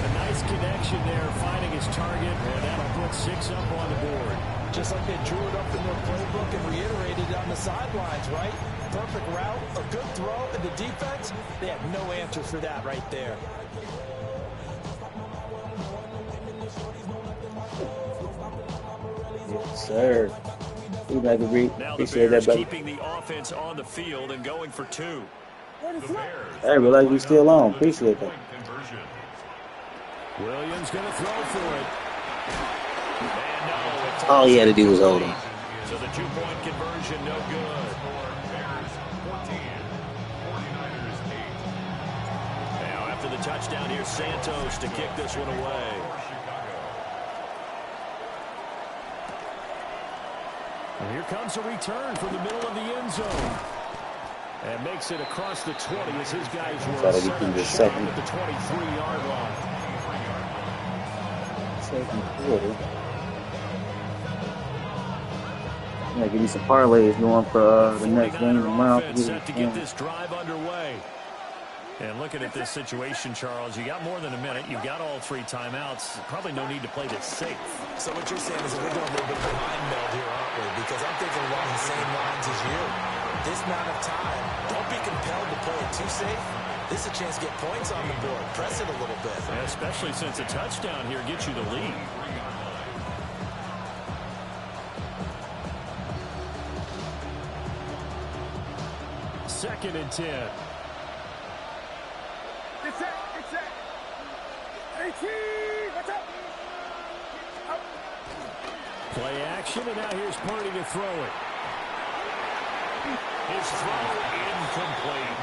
A nice connection there, finding his target, and that'll put 6 up on the board. Just like they drew it up in their playbook and reiterated it on the sidelines, right? Perfect route, a good throw, and the defense, they had no answer for that right there. Yes, sir. We'd like to Now the appreciate that, Bears brother. keeping the offense on the field and going for 2. Hey, we like we still on. Appreciate that. Williams going to throw for it. And no, it's All he had to do was hold him. So the 2-point conversion, no good. Now after the touchdown, here's Santos to kick this one away. And here comes a return from the middle of the end zone. And makes it across the 20 as his guys were set up short at the 23-yard line. Second quarter. I'm gonna give you some parlays going for the next game tomorrow. Set to get this drive underway. And looking at this situation, Charles, you got more than a minute. You've got all 3 timeouts. Probably no need to play this safe. So what you're saying is that we're going a little bit of a mind meld here, aren't we? Because I'm thinking along the same lines as you. This amount of time, don't be compelled to play it too safe. This is a chance to get points on the board. Press it a little bit. And especially since a touchdown here gets you the lead. Second and 10. Get set. Get set. 18. Watch out. Play action, and now here's Purdy to throw it. His throw incomplete.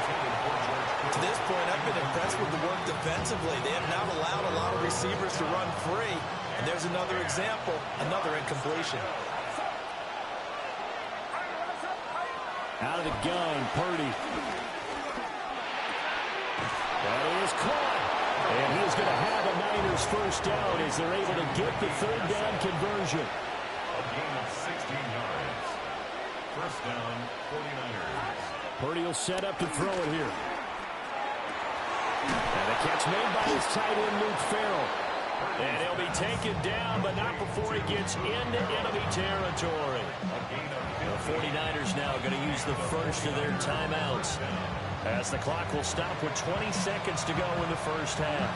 To this point, I've been impressed with the work defensively. They have not allowed a lot of receivers to run free. And there's another example, another incompletion. Out of the gun, Purdy. That is caught. And he's going to have a Niners first down as they're able to get the 3rd down conversion. A gain of 16 yards. First down, 49ers. Purdy will set up to throw it here. And a catch made by his tight end, Luke Farrell. And he'll be taken down, but not before he gets into enemy territory. The 49ers now going to use the first of their timeouts, as the clock will stop with 20 seconds to go in the first half.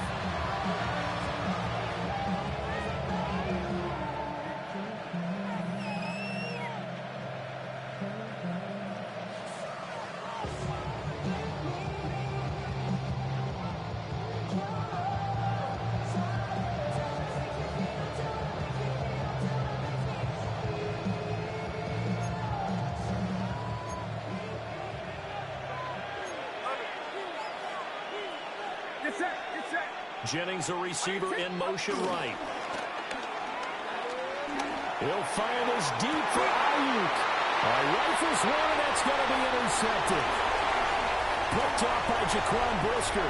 Jennings, a receiver in motion right. He'll fire this deep for Ayuk. Rifles one, and that's going to be intercepted. Picked off by Jaquan Brisker.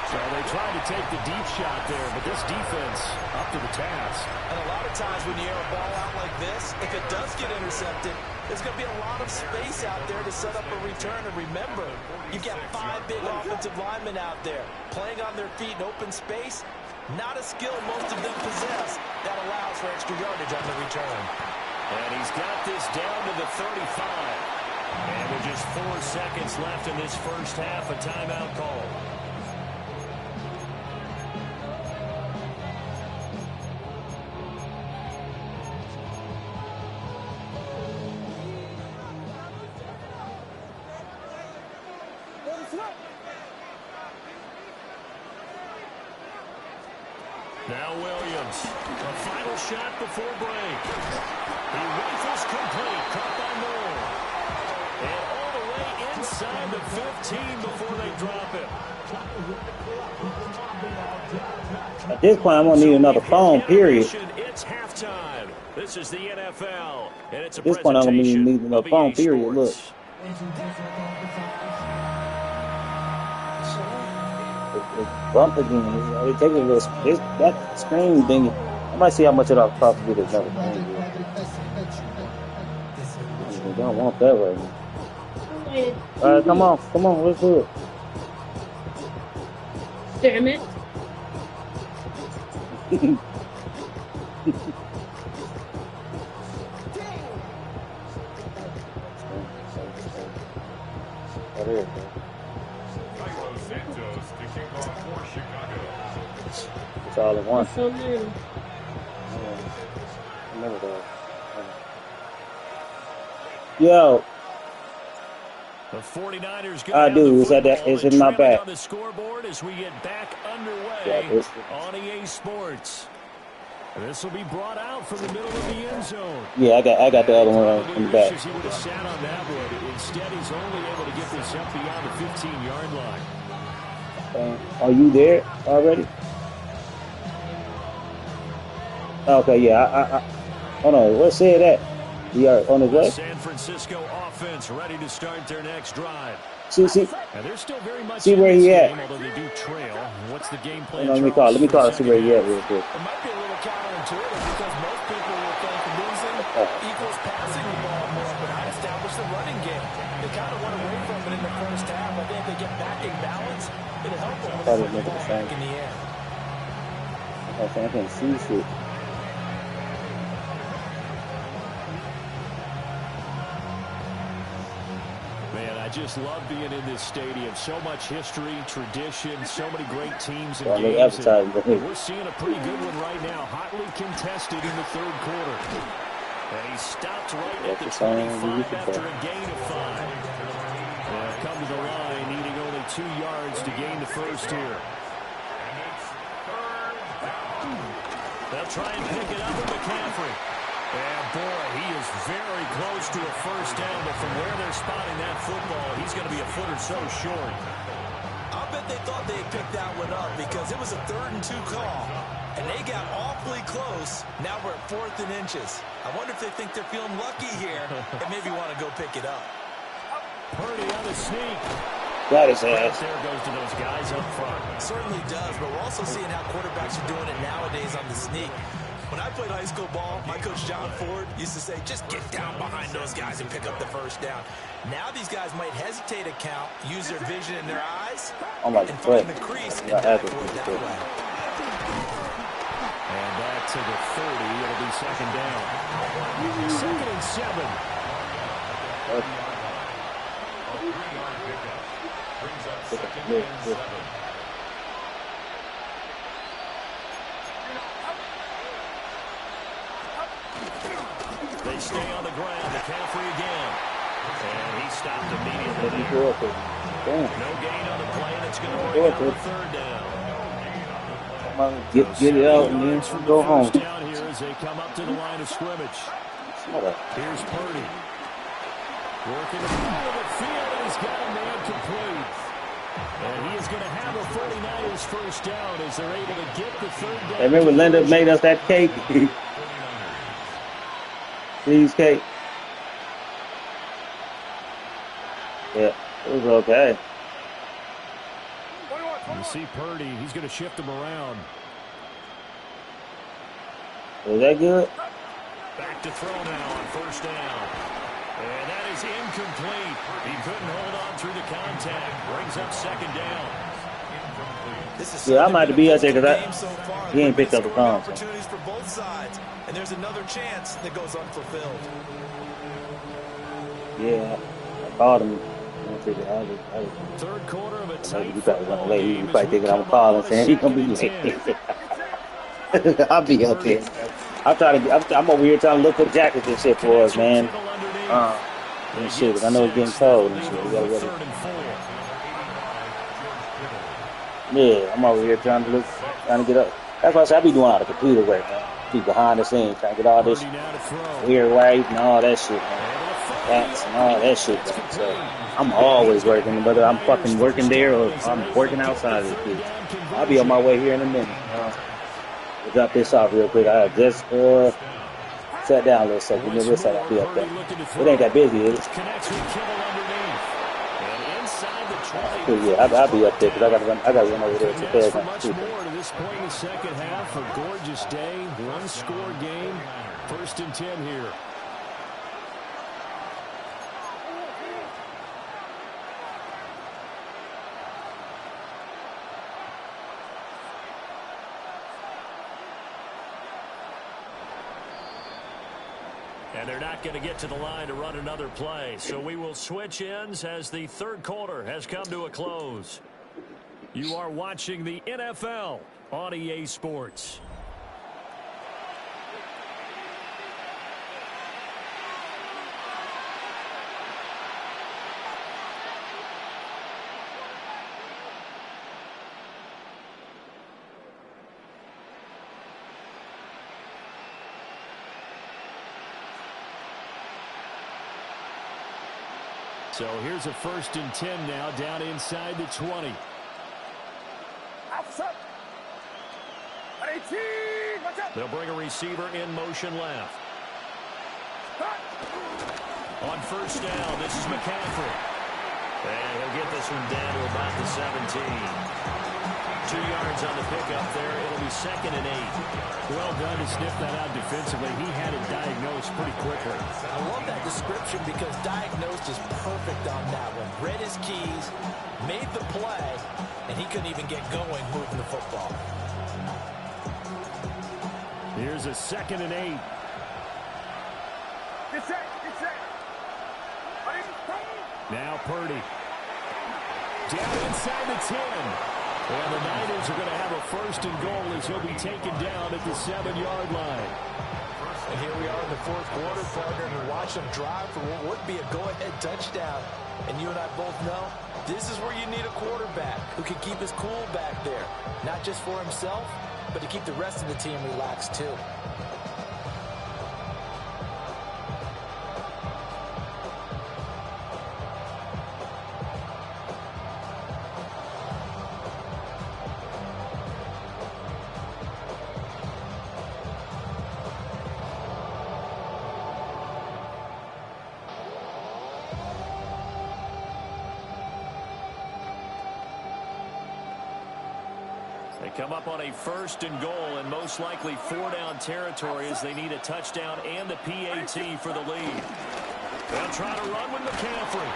So they tried to take the deep shot there, but this defense up to the task. And a lot of times when you air a ball out like this, if it does get intercepted, there's going to be a lot of space out there to set up a return. And remember, you've got 5 big offensive linemen out there playing on their feet in open space. Not a skill most of them possess that allows for extra yardage on the return. And he's got this down to the 35. And with just 4 seconds left in this first half, a timeout call. Now Williams. A final shot before break. He rifles complete. Caught by Moore. And all the way inside the 15 before they drop it. At this point, I'm going to need another phone, period. It's halftime. This is the NFL. And it's a At this point, I'm going to need another phone, period. Look. It's bumped again. It takes a little. That screen thingy. I might see how much it'll cost to get another phone. I don't want that right now. All right, come on, let's do it. Damn it. It's all in one. So new. Remember that. Yo. The 49ers I do. Is that is in my back? On the scoreboard as we get back underway on EA Sports. This will be brought out from the middle of the end zone. Yeah, I got the other one in the back. He would have sat on that one. Instead, he's only able to get this up beyond the 15-yard line. Are you there already? Okay, yeah. Hold on. What said that? We are on the way. San Francisco offense ready to start their next drive. See. And they're still very much see where he at. Game, although they do trail. What's the game plan? Let me call it. See where he at real quick. It might be a little counterintuitive because most people will think losing equals passing the ball more, but I established the running game. They kind of went away from it in the first half. I think if they get back in balance, it'll help them when they put the ball back in the air. I can't see shit. I just love being in this stadium. So much history, tradition, so many great teams and games. And we're seeing a pretty good one right now. Hotly contested in the third quarter. And he stopped right at the 25 after a gain of 5. They'll come to the line, needing only 2 yards to gain the first here. They'll try and pick it up with McCaffrey. And boy, he is very close to a first down, but from where they're spotting that football, he's going to be a foot or so short. I'll bet they thought they had picked that one up because it was a 3rd and 2 call, and they got awfully close. Now we're at 4th and inches. I wonder if they think they're feeling lucky here and maybe want to go pick it up. Purdy on the sneak. That is ass. There goes to those guys up front. Certainly does, but we're also seeing how quarterbacks are doing it nowadays on the sneak. When I played high school ball, my coach John Ford used to say, just get down behind those guys and pick up the first down. Now these guys might hesitate to count, use their vision in their eyes, and find the crease and dive for it that way. And back to the 30. It'll be second down. 2nd and 7. They stay on the ground. McCaffrey again. And he stopped immediately. No gain on the play, and it's going to bring up a 3rd down. Get it out and then go home. Down here as they come up to the line of scrimmage. Here's Purdy. Working the middle of the field, and he's got a man complete. And he is going to have a 49ers first down as they're able to get the 3rd down. Hey, remember Linda made us that cake? Cheese cake. Yeah, it was okay. You see Purdy, he's going to shift him around. Was that good? Back to throw now on first down. And that is incomplete. He couldn't hold on through the contact. Brings up 2nd down. Yeah, I might be out there because he ain't picked up the phone. Opportunities for both sides, and there's another chance that goes unfulfilled. Yeah, I called him. Third quarter of a tight He probably thinking I'm calling, saying he's gonna be late. I'll be up there. I'm over here trying to look for jackets and shit for us, man. And shit, 'cause I know it's getting cold and shit. We gotta get it. Yeah, I'm over here trying to get up. That's why I said I be doing all the computer work, man. Be behind the scenes trying to get all this weird white and all that shit, man. Cats and all that shit, man. So I'm always working, whether I'm fucking working there or I'm working outside of the shit. I'll be on my way here in a minute. We'll drop this off real quick. I just sat down a little second. Then we'll set up up there. It ain't that busy, is it? Yeah, I'll be up there because I got to run over there to bed. Much more to this point in the second half. A gorgeous day, one-score game. 1st and 10 here. And they're not going to get to the line to run another play. So we will switch ends as the third quarter has come to a close. You are watching the NFL on EA Sports. So here's a 1st and 10 now, down inside the 20. They'll bring a receiver in motion left. On 1st down, this is McCaffrey. And he'll get this one down to about the 17. 2 yards on the pickup there. It'll be 2nd and 8. Well done to sniff that out defensively. He had it diagnosed pretty quickly. I love that description because diagnosed is perfect on that one. Read his keys, made the play, and he couldn't even get going moving the football. Here's a 2nd and 8. Now Purdy. Down inside the 10. And the Niners are going to have a 1st and goal as he'll be taken down at the 7-yard line. And here we are in the 4th quarter, partner, and watch them drive for what would be a go-ahead touchdown. And you and I both know this is where you need a quarterback who can keep his cool back there. Not just for himself, but to keep the rest of the team relaxed too. They come up on a 1st and goal and most likely 4-down territory as they need a touchdown and the PAT for the lead. They'll try to run with McCaffrey.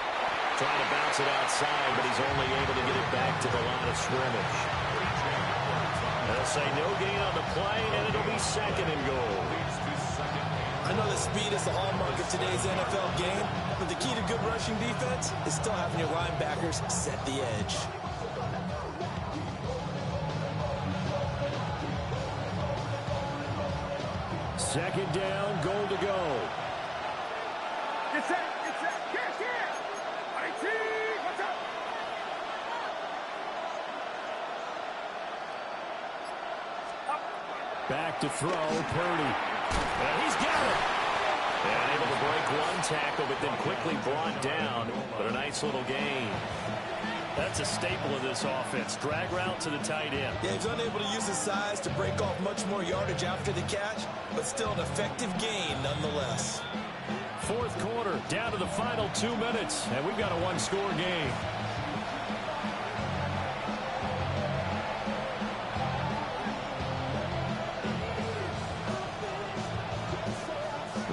Trying to bounce it outside, but he's only able to get it back to the line of scrimmage. They'll say no gain on the play, and it'll be 2nd and goal. I know that speed is the hallmark of today's NFL game, but the key to good rushing defense is still having your linebackers set the edge. Second down, goal to go. Get set, get set. Back to throw, Purdy. And he's got it. And able to break one tackle, but then quickly brought down. But a nice little gain. That's a staple of this offense. Drag route to the tight end. Yeah, he's unable to use his size to break off much more yardage after the catch, but still an effective gain nonetheless. 4th quarter, down to the final 2 minutes, and we've got a one-score game.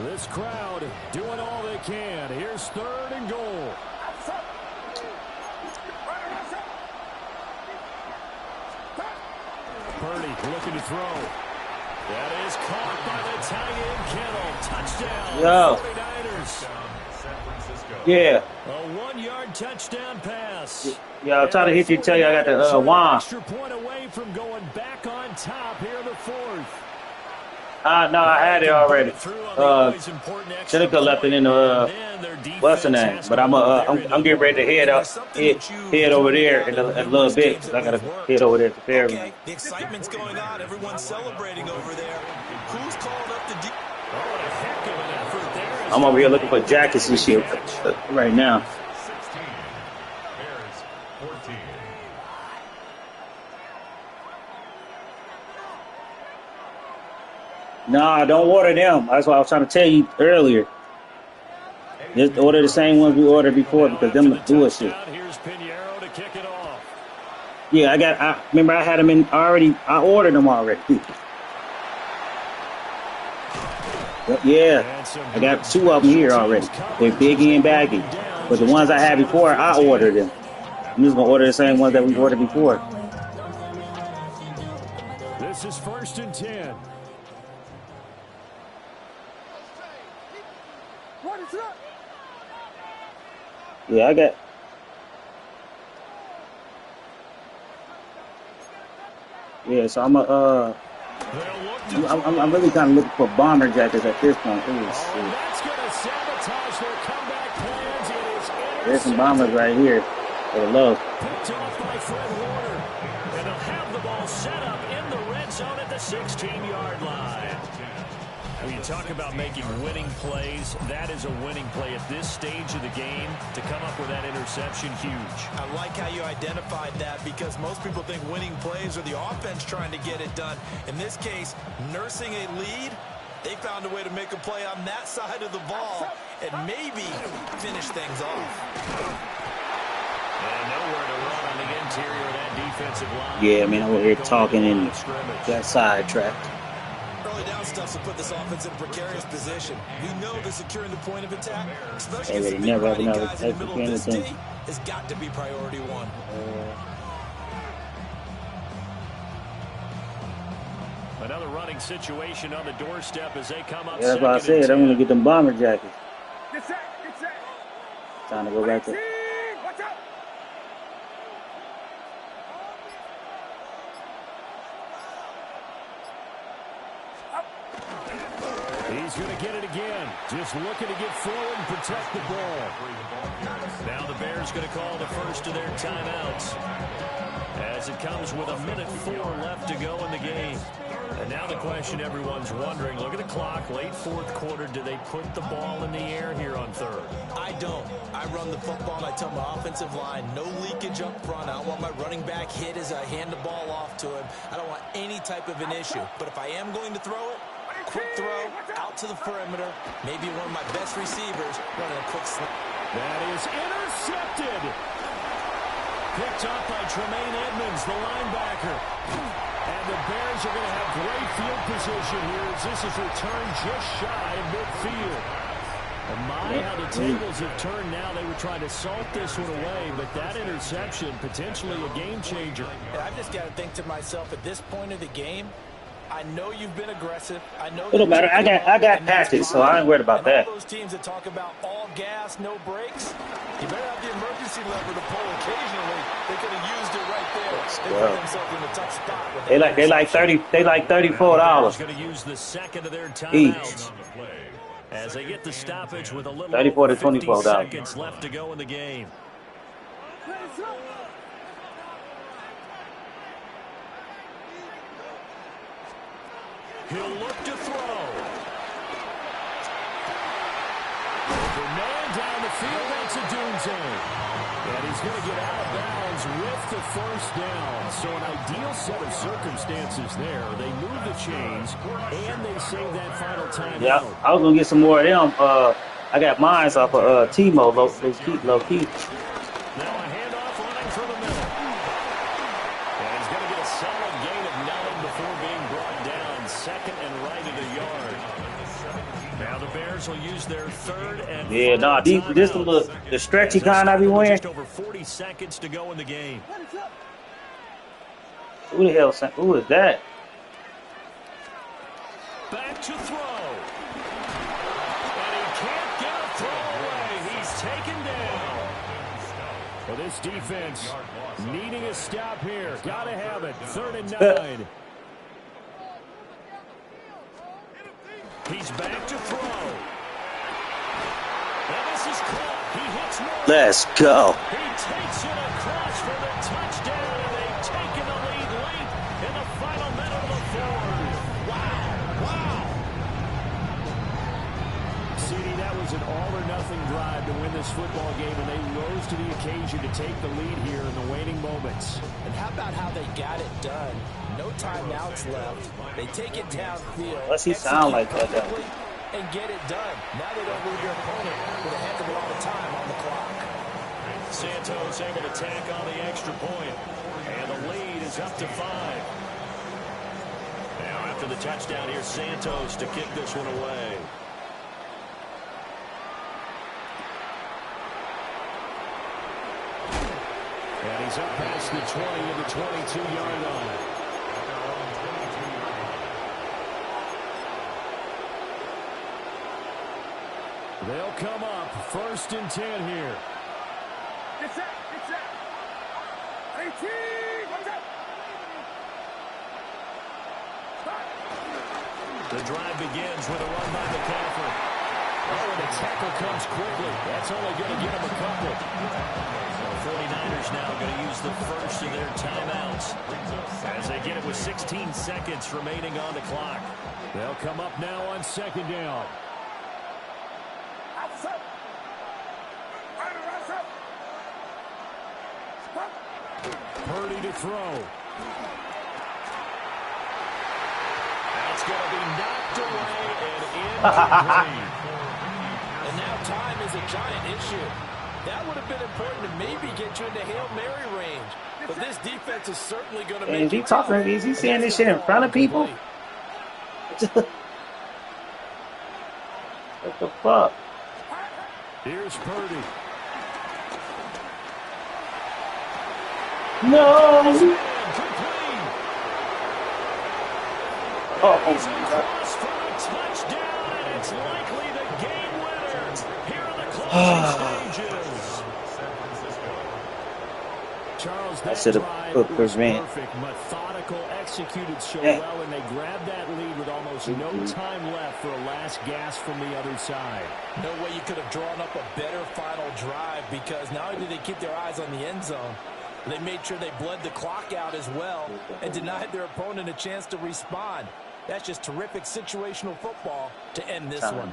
This crowd doing all they can. Here's 3rd and goal. Purdy looking to throw. That is caught by the tight end, Kittle. Touchdown. 49ers. Yeah. A 1-yard touchdown pass. Yeah, I'm trying to hit you. Tell you I got the wand. Extra point away from going back on top here in the 4th. No, I had it already. Seneca left it in the what's the name? But I'm getting ready to head over there in a little bit. 'Cause I gotta head over there to Fairview. Okay, the excitement's going on. Everyone's celebrating over there. Who's called up the D? I'm over here looking for jackets and shit right now. 16. Bears 14. Nah, don't order them. That's what I was trying to tell you earlier. Just order the same ones we ordered before because them look bullshit. Yeah, I remember I had them in already. I ordered them already. Yeah, I got 2 of them here already. They're biggie and baggy. But the ones I had before, I ordered them. I'm just gonna order the same ones that we ordered before. This is 1st and 10. Yeah, I got. Yeah, so I'm really kind of looking for bomber jackets at this point. There's some bombers right here for the low. Picked off by Fred Warner. And they'll have the ball set up in the red zone at the 16-yard line. When you talk about making winning plays, that is a winning play at this stage of the game. To come up with that interception, huge. I like how you identified that because most people think winning plays are the offense trying to get it done. In this case, nursing a lead, they found a way to make a play on that side of the ball and maybe finish things off. And nowhere to run on the interior of that defensive line. Yeah, man, over here talking and got sidetracked. Early down stuff to put this offense in a precarious position. We know that securing the point of attack, especially against the big running guys in the middle of this D, has got to be priority one. Another running situation on the doorstep as they come up. Yeah, that's what I said. I'm going to get them bomber jackets. Time to go back to. He's going to get it again. Just looking to get forward and protect the ball. Now the Bears going to call the first of their timeouts as it comes with 1:04 left to go in the game. And now the question everyone's wondering, look at the clock, late 4th quarter, do they put the ball in the air here on 3rd? I don't. I run the football and I tell my offensive line, no leakage up front. I don't want my running back hit as I hand the ball off to him. I don't want any type of an issue. But if I am going to throw it, quick throw, out to the perimeter, maybe one of my best receivers running a quick slant. That is intercepted. Picked off by Tremaine Edmonds, the linebacker. And the Bears are going to have great field position here as this is returned just shy of midfield. And my, how the tables have turned now. They were trying to salt this one away, but that interception, potentially a game changer. And I've just got to think to myself, at this point of the game, I know you've been aggressive. I know It don't matter. I got patches, so I ain't worried about that. All those teams that talk about all gas, no brakes, you better have the emergency lever to pull occasionally. They could have used it right there. They put themselves in a tough spot. They like $34. Going to use the second of their timeouts as they get the stoppage with a little 34 to 24 seconds left to go in the game. He'll look to throw. The man down the field, that's a Dunze. And he's going to get out of bounds with the first down. So an ideal set of circumstances there. They move the chains, and they save that final time. Yeah, I was going to get some more of them. I got mine off of Timo, low key. Now a handoff running from the middle. And he's going to get a solid gain of 9 before being brought down. Second and right at a yard. Now the Bears will use their third and this is the stretchy kind I be wearing. Just over 40 seconds to go in the game. Who the hell? Who is that? Back to throw. And he can't get a throw away. He's taken down. Well, this defense needing a stop here. Got to have it. 3rd and 9. He's back to throw. And this is caught. He hits more. Let's go. He takes it across for the touchdown, and they've taken the lead late in the final minute of the fourth. Wow. CD, that was an all-or-nothing drive to win this football game, and they rose to the occasion to take the lead here in the waning moments. And how about how they got it done? No timeouts left. They take it downfield. What's he sound like that, though? And get it done. Now they don't leave their opponent with a heck of a lot of time on the clock. Santos able to tack on the extra point, and the lead is up to 5. Now after the touchdown, here's Santos to kick this one away. And he's up past the 20 of the 22-yard line. They'll come up 1st and 10 here. Get set. 18. Watch out. The drive begins with a run by McCaffrey. Oh, and the tackle comes quickly. That's only going to get him a couple. The 49ers now going to use the first of their timeouts as they get it with 16 seconds remaining on the clock. They'll come up now on 2nd down. Purdy to throw. That's going to be knocked away and incomplete. And now time is a giant issue. That would have been important to maybe get you into Hail Mary range. But this defense is certainly going to make Is he talking? Is he saying this shit in front of people? What the fuck? Here's Purdy. No! Oh, Across for a touchdown, and it's likely the game winner here in the closing stages. Charles, I should have put prevent. Perfect, methodical, executed so Yeah. well, and they grabbed that lead with almost no time left for a last gasp from the other side. No way you could have drawn up a better final drive, because not only did they keep their eyes on the end zone, they made sure they bled the clock out as well and denied their opponent a chance to respond. That's just terrific situational football to end this one.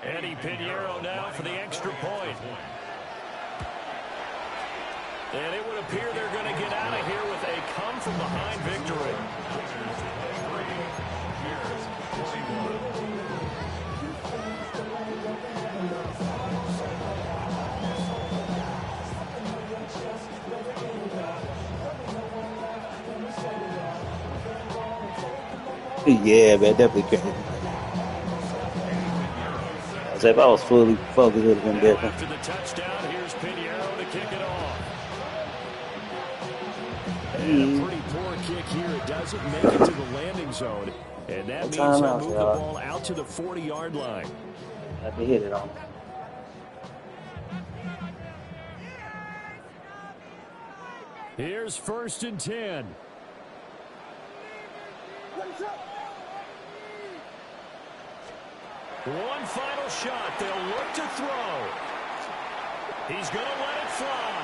Eddie Pinheiro now for the extra point. And it would appear they're going to get out of here with a come-from-behind victory. Yeah, man, definitely crazy. I was like, if I was fully focused, it would have been different. After the touchdown, here's Pinheiro to kick it off. And a pretty poor kick here. It doesn't make it to the landing zone. And that means they'll move the ball out to the 40-yard line. I have to hit it on. Here's 1st and 10. One final shot. They'll look to throw. He's going to let it fly.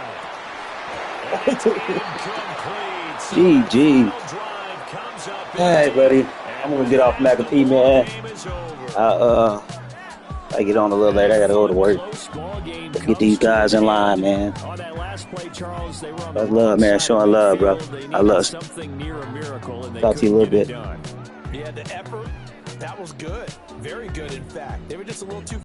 It's incomplete. So GG. final drive comes up Hey, buddy. I'm going to get off McAfee, man. I get on a little later. I got to go to work. Let's get these guys in line, man. On that last play, Charles, they were on That's love, man. Showing love, bro. I love it. something near a miracle, and they Talk to you a little couldn't get bit. it done. Yeah, the effort, that was good. Very good, in fact. They were just a little too